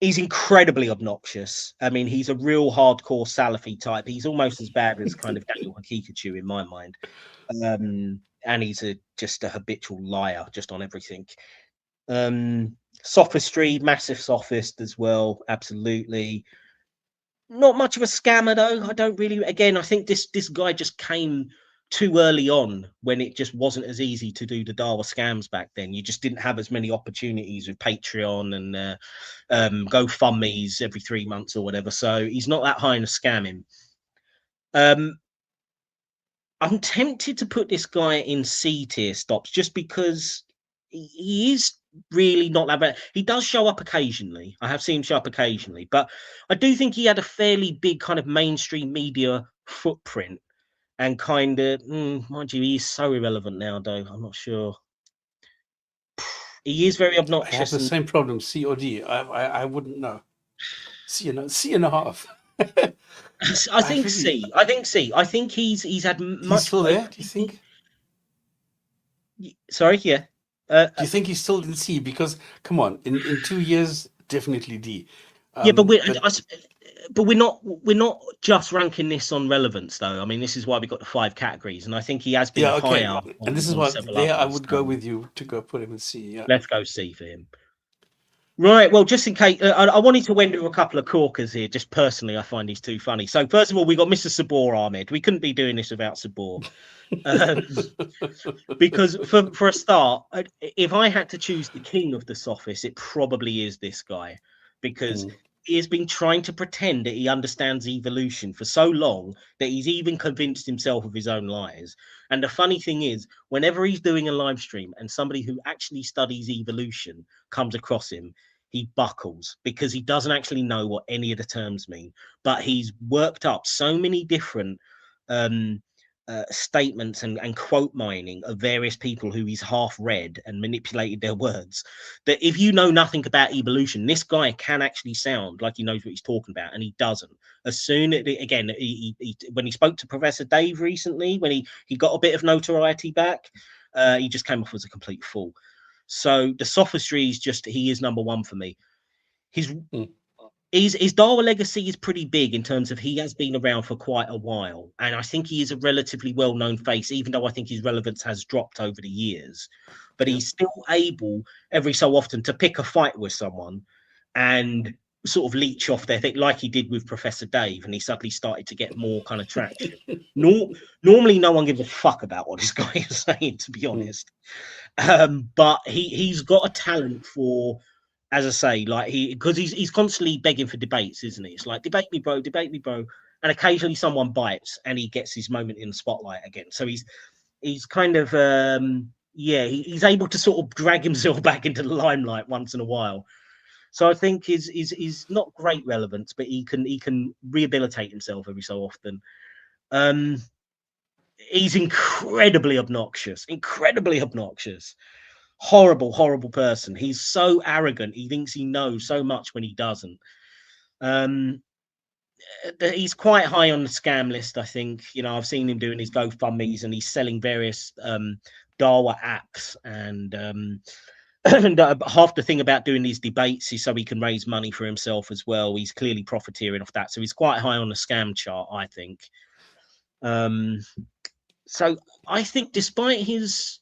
He's incredibly obnoxious. I mean, he's a real hardcore Salafi type. He's almost as bad as kind of Daniel Hakikatu in my mind. And he's just a habitual liar, just on everything. Sophistry, massive sophist as well, absolutely. Not much of a scammer though. I don't really. Again, I think this guy just came too early on when it just wasn't as easy to do the Dawa scams back then. You just didn't have as many opportunities with Patreon and GoFundMe's every 3 months or whatever. So he's not that high in a scamming. Um, I'm tempted to put this guy in C tier stops just because he is really not that bad. He does show up occasionally. I have seen him show up occasionally, but I do think he had a fairly big kind of mainstream media footprint and kind of, mind you, he's so irrelevant now, though. I'm not sure. He is very I have obnoxious the and same problem, C or D. I wouldn't know. C and a half. I I think really. C. I think C. I think he's had He's much still more there, do you people. think? Sorry, yeah. Uh, Do you think he's still in C? Because, come on, in 2 years, definitely D. Yeah, but But we're not just ranking this on relevance though. I mean, this is why we got the five categories, and I think he has been yeah, higher okay. And this is on what several there I others. would go So with you to go put him in C. Yeah. let's go C for him. Right. Well, just in case, I wanted to end with a couple of corkers here. Just personally, I find these two funny. So first of all, we got Mr. Sabor Ahmed. We couldn't be doing this without Sabor. Um, because for a start, if I had to choose the king of the sophists, it probably is this guy, because Mm. he has been trying to pretend that he understands evolution for so long that he's even convinced himself of his own lies. And the funny thing is, whenever he's doing a live stream and somebody who actually studies evolution comes across him, he buckles because he doesn't actually know what any of the terms mean. But he's worked up so many different um, statements and quote mining of various people who he's half read and manipulated their words, that if you know nothing about evolution, this guy can actually sound like he knows what he's talking about, and he doesn't. As soon as, again, when he spoke to Professor Dave recently, when he got a bit of notoriety back, he just came off as a complete fool. So the sophistry is just, he is number one for me. His Mm. his Darwin legacy is pretty big in terms of he has been around for quite a while, and I think he is a relatively well-known face, even though I think his relevance has dropped over the years. But Yeah. he's still able every so often to pick a fight with someone and sort of leech off their thing, like he did with Professor Dave, and he suddenly started to get more kind of traction. Nor- Normally, no one gives a fuck about what this guy is saying, to be Mm. honest. But he's got a talent for, as I say, like because he's constantly begging for debates, isn't he? It's like debate me, bro, and occasionally someone bites and he gets his moment in the spotlight again. So he's kind of yeah, he's able to sort of drag himself back into the limelight once in a while. So I think is not great relevance, but he can rehabilitate himself every so often. Um, he's incredibly obnoxious, horrible person. He's so arrogant. He thinks he knows so much when he doesn't. Um, he's quite high on the scam list. I think, I've seen him doing his GoFundmes and he's selling various Dawa apps and. And half the thing about doing these debates is so he can raise money for himself as well. He's clearly profiteering off that, so he's quite high on the scam chart, I think. Um, so I think, despite his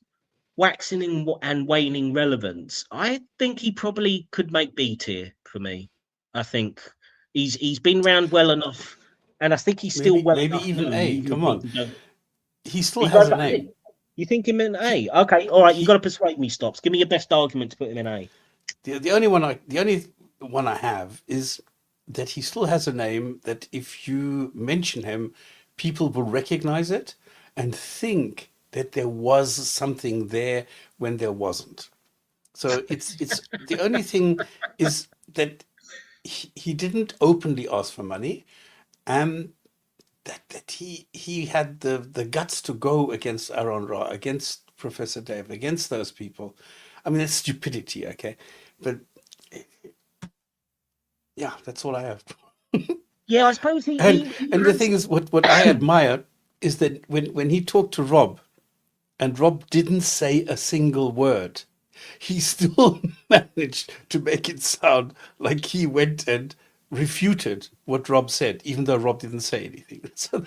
waxing and waning relevance, I think he probably could make B tier for me. I think he's been around well enough, and I think he's still well Maybe enough even known, A. even if Come on. people don't. He still He go has a for A. name. You think him in He A? Okay, all right. You got he to persuade me. Stops. Give me your best argument to put him in A. the only one I have is that he still has a name that if you mention him, people will recognize it and think that there was something there when there wasn't. So it's the only thing is that he didn't openly ask for money, and that he had the guts to go against Aaron Ra, against Professor Dave, against those people. I mean, that's stupidity, okay? But yeah, that's all I have. Yeah, I suppose he And he, he and the has. thing is, what I admire is that when he talked to Rob, and Rob didn't say a single word, he still managed to make it sound like he went and refuted what Rob said, even though Rob didn't say anything. So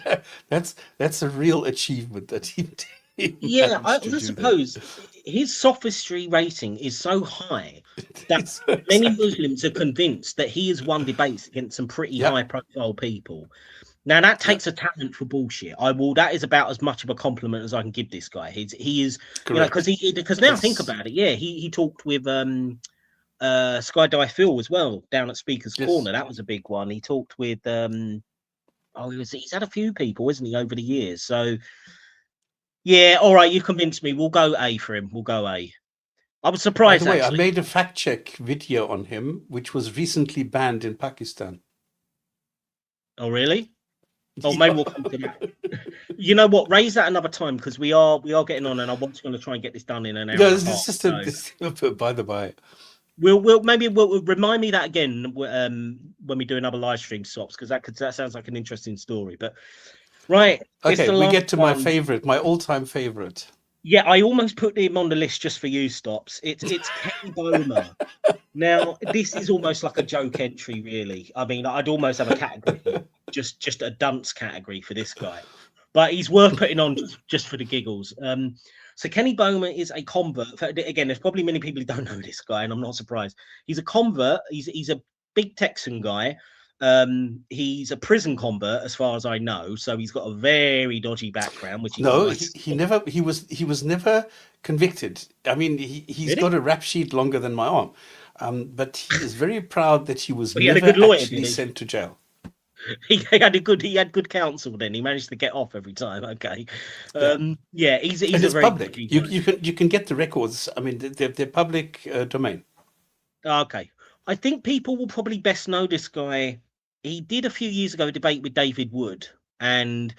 that's a real achievement that he did. he Yeah, managed to I do that. suppose his sophistry rating is so high that It's many exactly. Muslims are convinced that he has won debates against some pretty Yeah, high profile people. Now that yeah, takes a talent for bullshit. I will. That is about as much of a compliment as I can give this guy. He is, you know, because correct. because now think Because about it. Yeah, he talked with Skydive Phil as well down at Speaker's yes, Corner. That was a big one. He talked with he's had a few people, isn't he, over the years? So yeah, all right, you convinced me. We'll go A for him. We'll go A. I was by the surprised way, I actually. made a fact check video on him, which was recently banned in Pakistan. Oh really? Oh, maybe Yeah. we'll come to that. You know what? Raise that another time because we are getting on, and I want to try and get this done in an hour No, and a this half. is just a So this, by the by. we'll maybe we'll remind me that again when we do another live stream swaps because that sounds like an interesting story. But right, it's Okay, the we last get to my one. favorite, my all-time favorite. Yeah, I almost put him on the list just for you, Stops. It's Kenny Boma. Now, this is almost like a joke entry, really. I mean, I'd almost have a category here, just a dunce category for this guy. But he's worth putting on just for the giggles. So Kenny Boma is a convert. Again, there's probably many people who don't know this guy, and I'm not surprised. He's a convert. He's a big Texan guy. He's a prison convert, as far as I know. So he's got a very dodgy background, which he No, likes. he never he was never convicted. I mean, he's got Really? a rap sheet longer than my arm, but he is very proud that he was But he had a never good lawyer, did actually he? sent to jail. He had good counsel. Then he managed to get off every time. Okay, Yeah, yeah, he's and a it's very public. dodgy guy. You can get the records. I mean, they're public domain. Okay, I think people will probably best know this guy. He did a few years ago a debate with David Wood, and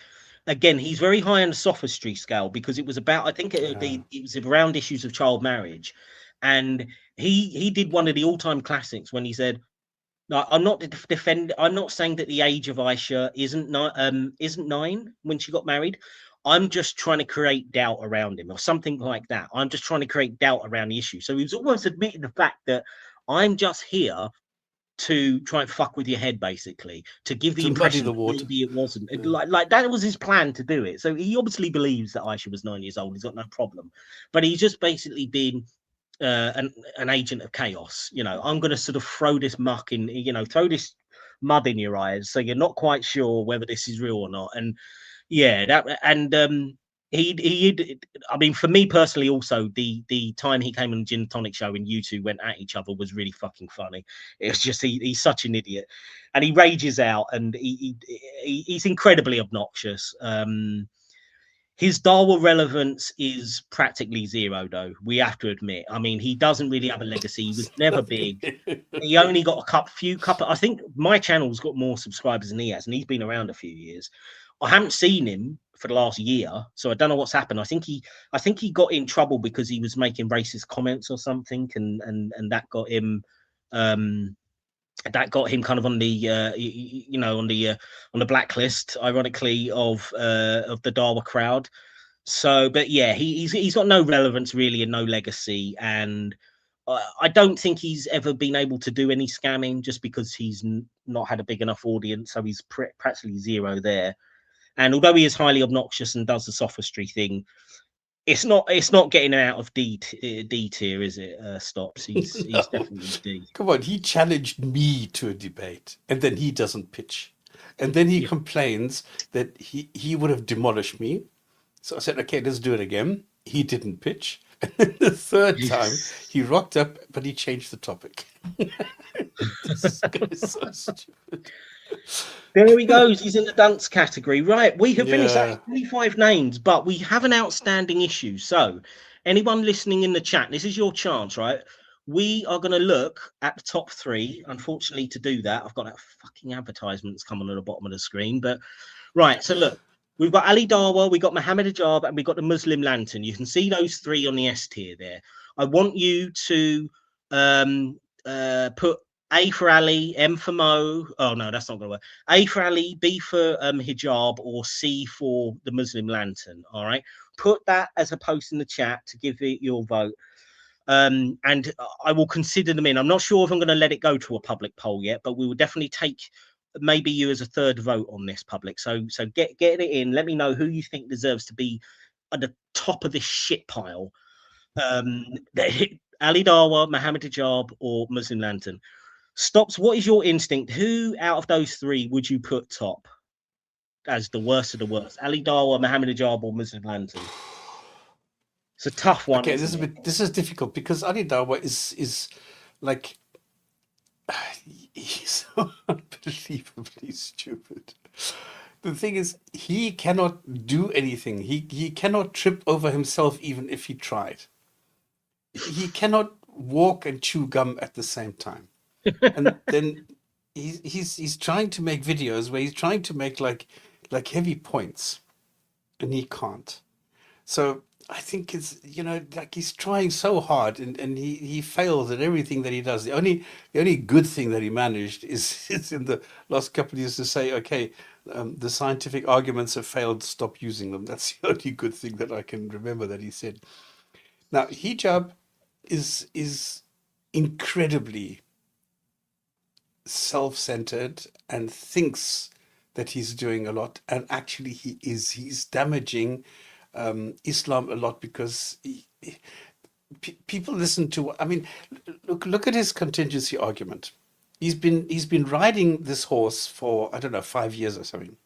again, he's very high on the sophistry scale because it was about. I think it was around issues of child marriage, and he did one of the all time classics when he said, "No, I'm not defend. I'm not saying that the age of Aisha isn't 9 when she got married. I'm just trying to create doubt around him or something like that. I'm just trying to create doubt around the issue." So he was almost admitting the fact that I'm just here to try and fuck with your head, basically, to give the To muddy impression the that water. maybe it wasn't. Yeah. Like that was his plan to do it. So he obviously believes that Aisha was 9 years old. He's got no problem, but he's just basically been an agent of chaos. You know, I'm going to sort of throw this muck in, throw this mud in your eyes, so you're not quite sure whether this is real or not. And yeah, that and he I mean, for me personally, also the time he came on the Gin and Tonic show and you two went at each other was really fucking funny. It was just he's such an idiot, and he rages out, and he's incredibly obnoxious. His dawah relevance is practically zero, though. We have to admit. I mean, he doesn't really have a legacy. He was never Nothing. big. He only got few couple. I think my channel's got more subscribers than he has, and he's been around a few years. I haven't seen him for the last year, so I don't know what's happened. I think he got in trouble because he was making racist comments or something, and um, that got him kind of on the on the blacklist, ironically, of the Dawa crowd. So, but yeah, he's got no relevance really and no legacy, and I don't think he's ever been able to do any scamming just because he's not had a big enough audience. So he's practically zero there. And although he is highly obnoxious and does the sophistry thing, it's not getting out of D tier, is it? Stops. He's No. definitely D. Come on, he challenged me to a debate, and then he doesn't pitch. And then he Yeah. complains that he would have demolished me. So I said, okay, let's do it again. He didn't pitch. And then the third time, he rocked up, but he changed the topic. This guy is so stupid. There he goes. He's in the dunce category. Right. We have finished. That's Yeah. 25 names, but we have an outstanding issue. So, anyone listening in the chat, this is your chance, right? We are going to look at the top 3. Unfortunately, to do that, I've got that fucking advertisement that's coming on the bottom of the screen. But, right. So, look, we've got Ali Dawa, we've got Mohammed Ajab, and we've got the Muslim Lantern. You can see those 3 on the S tier there. I want you to put A for Ali, M for Mo. Oh, no, that's not going to work. A for Ali, B for hijab, or C for the Muslim Lantern. All right. Put that as a post in the chat to give it your vote. And I will consider them in. I'm not sure if I'm going to let it go to a public poll yet, but we will definitely take maybe you as a third vote on this public. So get it in. Let me know who you think deserves to be at the top of this shit pile. Um, Ali Dawah, Mohammed Hijab, or Muslim Lantern. Stops. What is your instinct? Who out of those three would you put top as the worst of the worst? Ali Dawah, Mohammed Hijab, or Muslim Lantern? It's a tough one, Okay, isn't it? this is difficult because Ali Dawah is like he's so unbelievably stupid. The thing is, he cannot do anything. He cannot trip over himself even if he tried. He cannot walk and chew gum at the same time. And then he's trying to make videos where he's trying to make like heavy points, and he can't. So I think it's, like he's trying so hard, and he fails at everything that he does. The only good thing that he managed is in the last couple of years to say, okay, the scientific arguments have failed, stop using them. That's the only good thing that I can remember that he said. Now, hijab is incredibly self-centered and thinks that he's doing a lot, and actually he's damaging Islam a lot because people listen to. I mean, look at his contingency argument. He's been riding this horse for, I don't know, 5 years or something.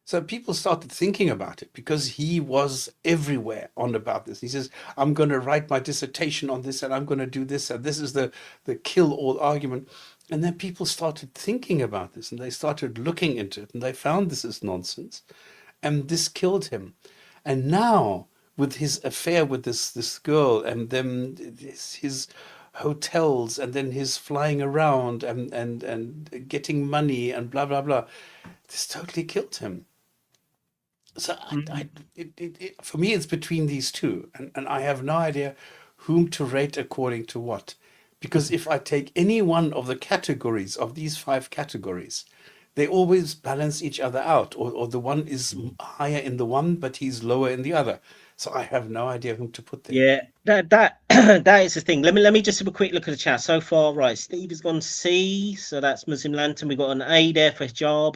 So people started thinking about it because he was everywhere on about this. He says, I'm going to write my dissertation on this and I'm going to do this, and this is the kill all argument. And then people started thinking about this and they started looking into it and they found this is nonsense, and this killed him. And now, with his affair with this girl, and then his hotels, and then his flying around, and getting money and blah blah blah, this totally killed him. So Mm. for me, it's between these two, and I have no idea whom to rate according to what. Because if I take any one of the categories of these five categories, they always balance each other out, or the one is higher in the one, but he's lower in the other. So I have no idea whom to put there. Yeah, that that is the thing. Let me just have a quick look at the chat so far. Right, Steve has gone C, so that's Muslim Lantern. We've got an A there for hijab.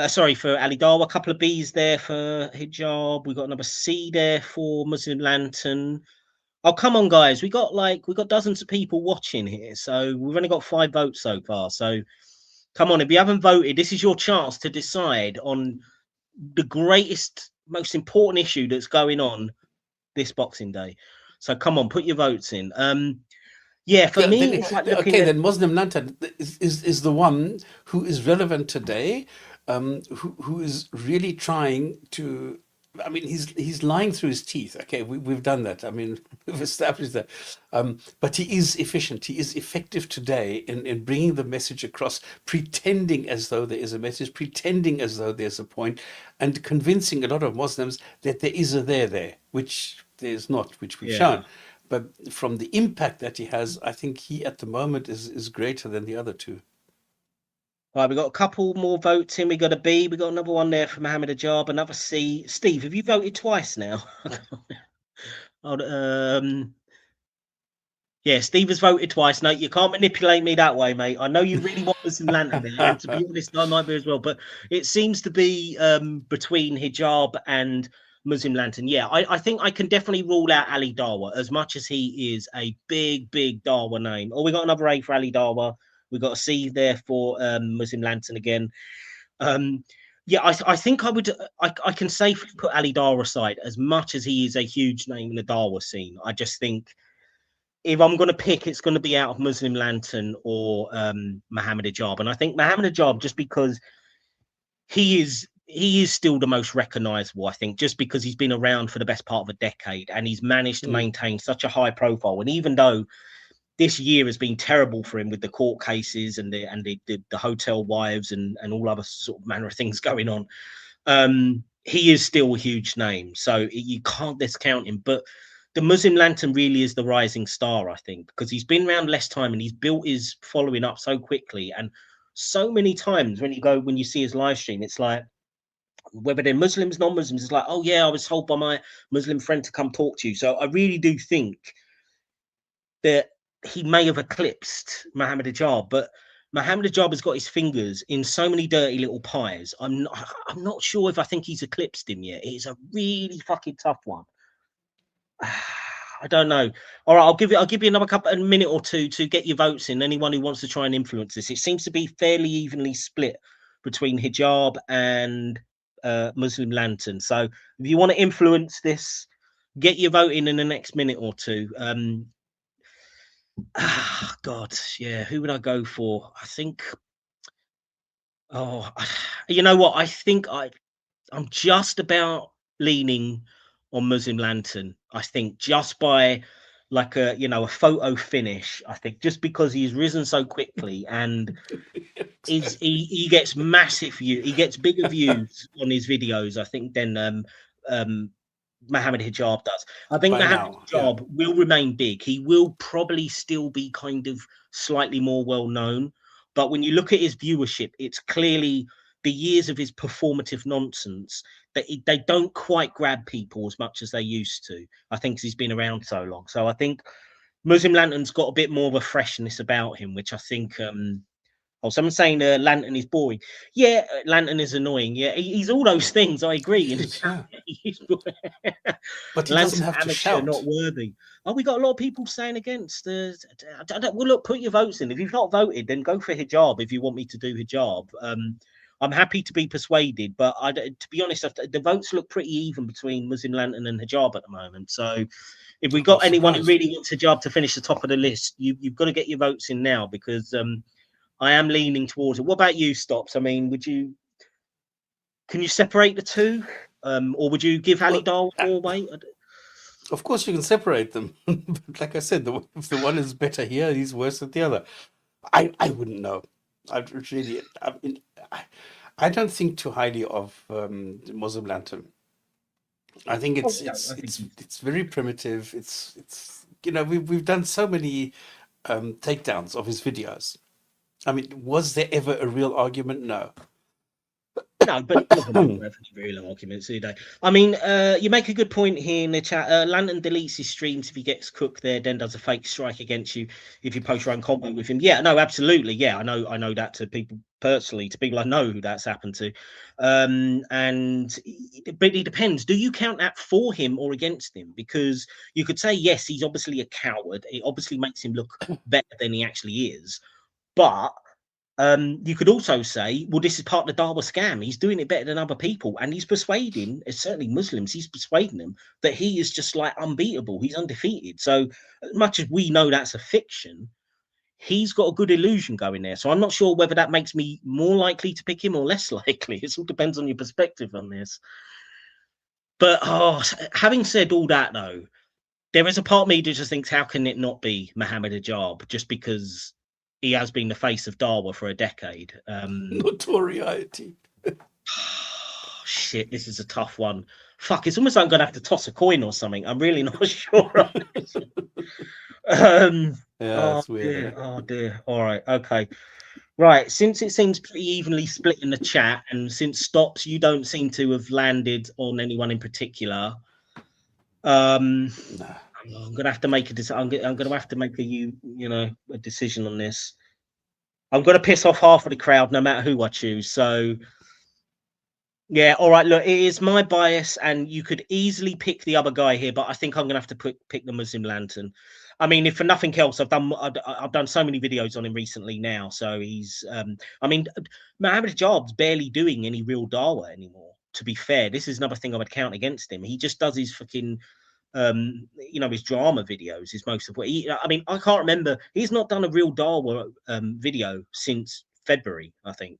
Sorry, for Ali Dawah. A couple of B's there for hijab. We got another C there for Muslim Lantern. Oh, come on, guys. We got dozens of people watching here, so we've only got 5 votes so far. So come on, if you haven't voted, this is your chance to decide on the greatest, most important issue that's going on this Boxing Day. So come on, put your votes in. Yeah, for me, it's like looking Okay, at. then Muslim Lantern is the one who is relevant today, who is really trying to. I mean, he's lying through his teeth. Okay, we've done that. I mean, we've established that. But he is efficient. He is effective today in bringing the message across, pretending as though there is a message, pretending as though there's a point, and convincing a lot of Muslims that there is a there, which there's not, which we've Yeah. shown. But from the impact that he has, I think he at the moment is greater than the other two. Right, we got a couple more votes in. We got a B. We got another one there from Mohammed Ajab, another C. Steve, have you voted twice now? Yeah, Steve has voted twice. No, you can't manipulate me that way, mate. I know you really want Muslim Lantern there, and to be honest, I might be as well. But it seems to be between hijab and Muslim Lantern. Yeah, I think I can definitely rule out Ali Dawah, as much as he is a big, big Dawah name. Oh, we got another A for Ali Dawah. We got a C there for Muslim Lantern again. Um, yeah, I think I would. I can safely put Ali Dawah aside, as much as he is a huge name in the Dawah scene. I just think if I'm going to pick, it's going to be out of Muslim Lantern or Mohammed Ajab. And I think Mohammed Ajab, just because he is still the most recognizable, I think, just because he's been around for the best part of a decade and he's managed to Mm. maintain such a high profile. And even though this year has been terrible for him with the court cases and the hotel wives and all other sort of manner of things going on, he is still a huge name, so you can't discount him. But the Muslim Lantern really is the rising star, I think, because he's been around less time and he's built his following up so quickly. And so many times when you see his live stream, it's like whether they're Muslims, non-Muslims, it's like, oh yeah, I was told by my Muslim friend to come talk to you. So I really do think that he may have eclipsed Mohammed Ajab, but Mohammed Ajab has got his fingers in so many dirty little pies. I'm not sure if I think he's eclipsed him yet. It's a really fucking tough one. I don't know. All right, I'll give you another a minute or two to get your votes in. Anyone who wants to try and influence this, it seems to be fairly evenly split between hijab and Muslim lantern. So if you want to influence this, get your vote in the next minute or two. God, yeah, who would I go for? I think. Oh, you know what? I think I'm just about leaning on Muslim Lantern. I think just by like a photo finish. I think just because he's risen so quickly and he gets massive view, he gets bigger views on his videos. I think than um Mohammed Hijab does. I think By Mohammed now, yeah. Hijab will remain big. He will probably still be kind of slightly more well known. But when you look at his viewership, it's clearly the years of his performative nonsense that they don't quite grab people as much as they used to. I think 'cause he's been around so long. So I think Muslim Lantern's got a bit more of a freshness about him, which I think oh, someone's saying Lantern is boring. Yeah, Lantern is annoying. Yeah, he's all those things. I agree. He In the is, chat, yeah. he's But he doesn't Lantern have to amateur, not shout. worthy. Oh, we got a lot of people saying against the. Well, look, put your votes in. If you've not voted, then go for hijab. If you want me to do hijab, I'm happy to be persuaded. But to be honest, the votes look pretty even between Muslim Lantern and hijab at the moment. So if we I was got anyone who surprised. really wants hijab to finish the top of the list, you've got to get your votes in now because I am leaning towards it. What about you, Stops? I mean, can you separate the two, or would you give Ali Well, Dar more weight? of course you can separate them. But like I said, if the one is better here, he's worse at the other. I wouldn't know. I mean, I don't think too highly of Muslim Lantern. I think Oh, yeah, I think it's very primitive. We've done so many takedowns of his videos. I mean, was there ever a real argument? No. no, but none of them ever have any real arguments, do they? I mean, you make a good point here in the chat. Lantern deletes his streams if he gets cooked there, then does a fake strike against you if you post your own content with him. Yeah, no, absolutely. Yeah, I know that to people personally, to people I know who that's happened to. But it depends. Do you count that for him or against him? Because you could say, yes, he's obviously a coward. It obviously makes him look better than he actually is. But you could also say, well, this is part of the Dawa scam. He's doing it better than other people, and he's persuading, certainly Muslims, he's persuading them that he is just like unbeatable. He's undefeated. So, as much as we know that's a fiction, he's got a good illusion going there. So, I'm not sure whether that makes me more likely to pick him or less likely. It all depends on your perspective on this. But having said all that, though, there is a part of me that just thinks, how can it not be Mohammed Ajab just because he has been the face of Dawa for a decade? Notoriety. Shit, this is a tough one. Fuck, it's almost like I'm gonna have to toss a coin or something. I'm really not sure on this. Yeah, it's weird, Dear, eh? oh dear. All right, okay. Right, since it seems pretty evenly split in the chat, and since Stops, you don't seem to have landed on anyone in particular. Nah. I'm gonna have to make a decision. I'm gonna have to make a decision on this. I'm gonna piss off half of the crowd, no matter who I choose. So yeah, all right. Look, it is my bias, and you could easily pick the other guy here, but I think I'm gonna have to pick the Muslim Lantern. I mean, if for nothing else, I've done so many videos on him recently now. So he's I mean, Mohammed Job's barely doing any real Dawa anymore. To be fair, this is another thing I would count against him. He just does his fucking his drama videos is most of what I mean, I can't remember. He's not done a real Dawa video since February, I think,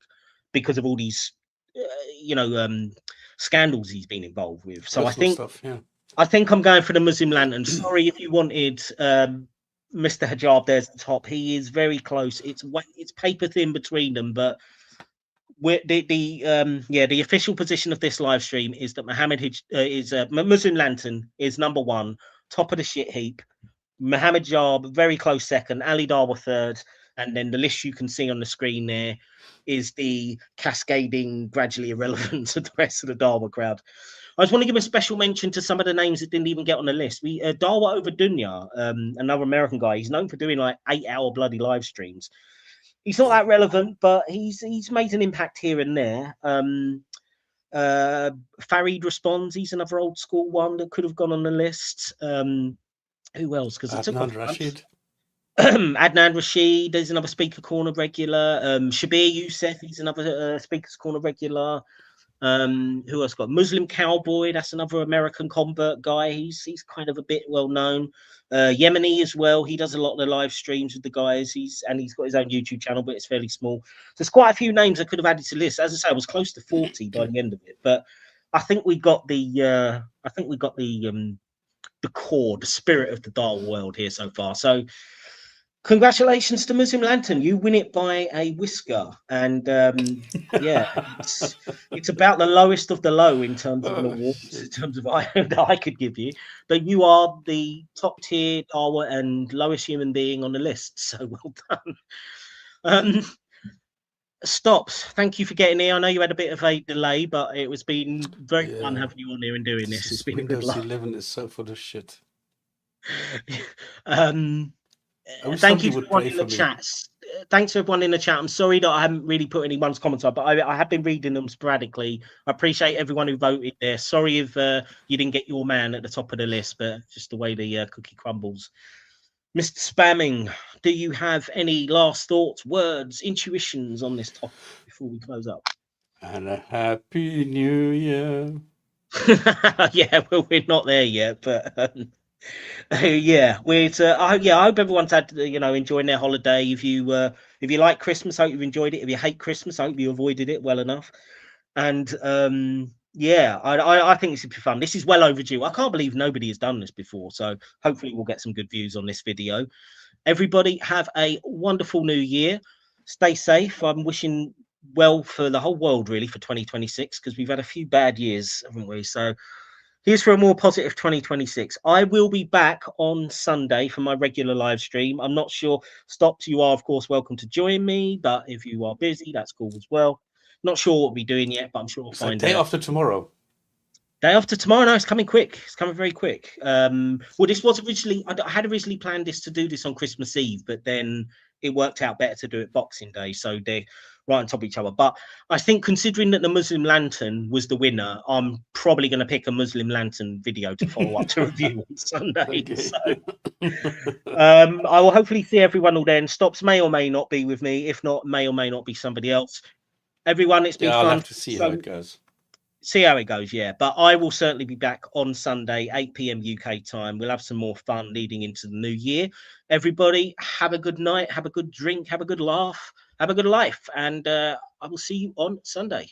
because of all these, uh, you know, um, scandals he's been involved with. So Personal stuff, yeah. I think I'm going for the Muslim Lantern. Sorry if you wanted Mr. Hijab. There's the top. He is very close. It's paper thin between them, but the official position of this live stream is that Muslim Lantern is number one, top of the shit heap. Mohammed Jab very close second, Ali Darwa third, and then the list you can see on the screen there is the cascading, gradually irrelevant to the rest of the Darwa crowd. I just want to give a special mention to some of the names that didn't even get on the list. We Darwa over Dunya, another American guy. He's known for doing like 8-hour bloody live streams. he's not that relevant, but he's made an impact here and there. Uh, Farid responds. He's another old school one that could have gone on the list. Who else? Because I took off Adnan a bunch. Rashid. Adnan Rashid, there's another Speaker Corner regular. Shabir Youssef, he's another Speaker's Corner regular. Who else got? Muslim Cowboy, that's another American convert guy. He's kind of a bit well known. Yemeni as well. He does a lot of the live streams with the guys. He's got his own YouTube channel, but it's fairly small. So there's quite a few names I could have added to the list. As I say, I was close to 40 by the end of it, but I think we got the core, the spirit of the Dawah world here so far. So congratulations to Muslim Lantern. You win it by a whisker. And yeah, it's about the lowest of the low in terms of an Oh, award, in shit. terms of that I could give you. But you are the top tier Dawah and lowest human being on the list. So well done. Stops. Thank you for getting here. I know you had a bit of a delay, but it was been very fun Yeah. having you on here and doing this. It's This been a good Windows laugh. 11 is so full of shit. um, I wish Thank somebody you to would everyone pray in the for me. chats. Thanks to everyone in the chat. I'm sorry that I haven't really put anyone's comments up, but I have been reading them sporadically. I appreciate everyone who voted there. Sorry if you didn't get your man at the top of the list, but just the way the cookie crumbles. Mr. Spamming, do you have any last thoughts, words, intuitions on this topic before we close up? And a happy new year. Yeah, well, we're not there yet, but yeah, I hope everyone's had enjoying their holiday. If you like Christmas, I hope you've enjoyed it. If you hate Christmas, I hope you avoided it well enough. And yeah, I think this would be fun. This is well overdue. I can't believe nobody has done this before. So hopefully we'll get some good views on this video. Everybody have a wonderful new year. Stay safe. I'm wishing well for the whole world really for 2026 because we've had a few bad years, haven't we? So here's for a more positive 2026. I will be back on Sunday for my regular live stream. I'm not sure. Stops, you are, of course, welcome to join me. But if you are busy, that's cool as well. Not sure what we're doing yet, but I'm sure we'll It's like find day out. after tomorrow. Day after tomorrow. No, it's coming quick. It's coming very quick. Well, this was originally, I had originally planned this to do this on Christmas Eve, but then it worked out better to do it Boxing Day. So they're right on top of each other. But I think considering that the Muslim Lantern was the winner, I'm probably going to pick a Muslim Lantern video to follow up to review on Sunday. Okay. So I will hopefully see everyone all then. Stops may or may not be with me. If not, may or may not be somebody else. Everyone, it's been Yeah, I'll fun. have to see how So it goes. see how it goes, yeah. But I will certainly be back on Sunday, 8 p.m. UK time. We'll have some more fun leading into the new year. Everybody, have a good night, have a good drink, have a good laugh, have a good life, and I will see you on Sunday.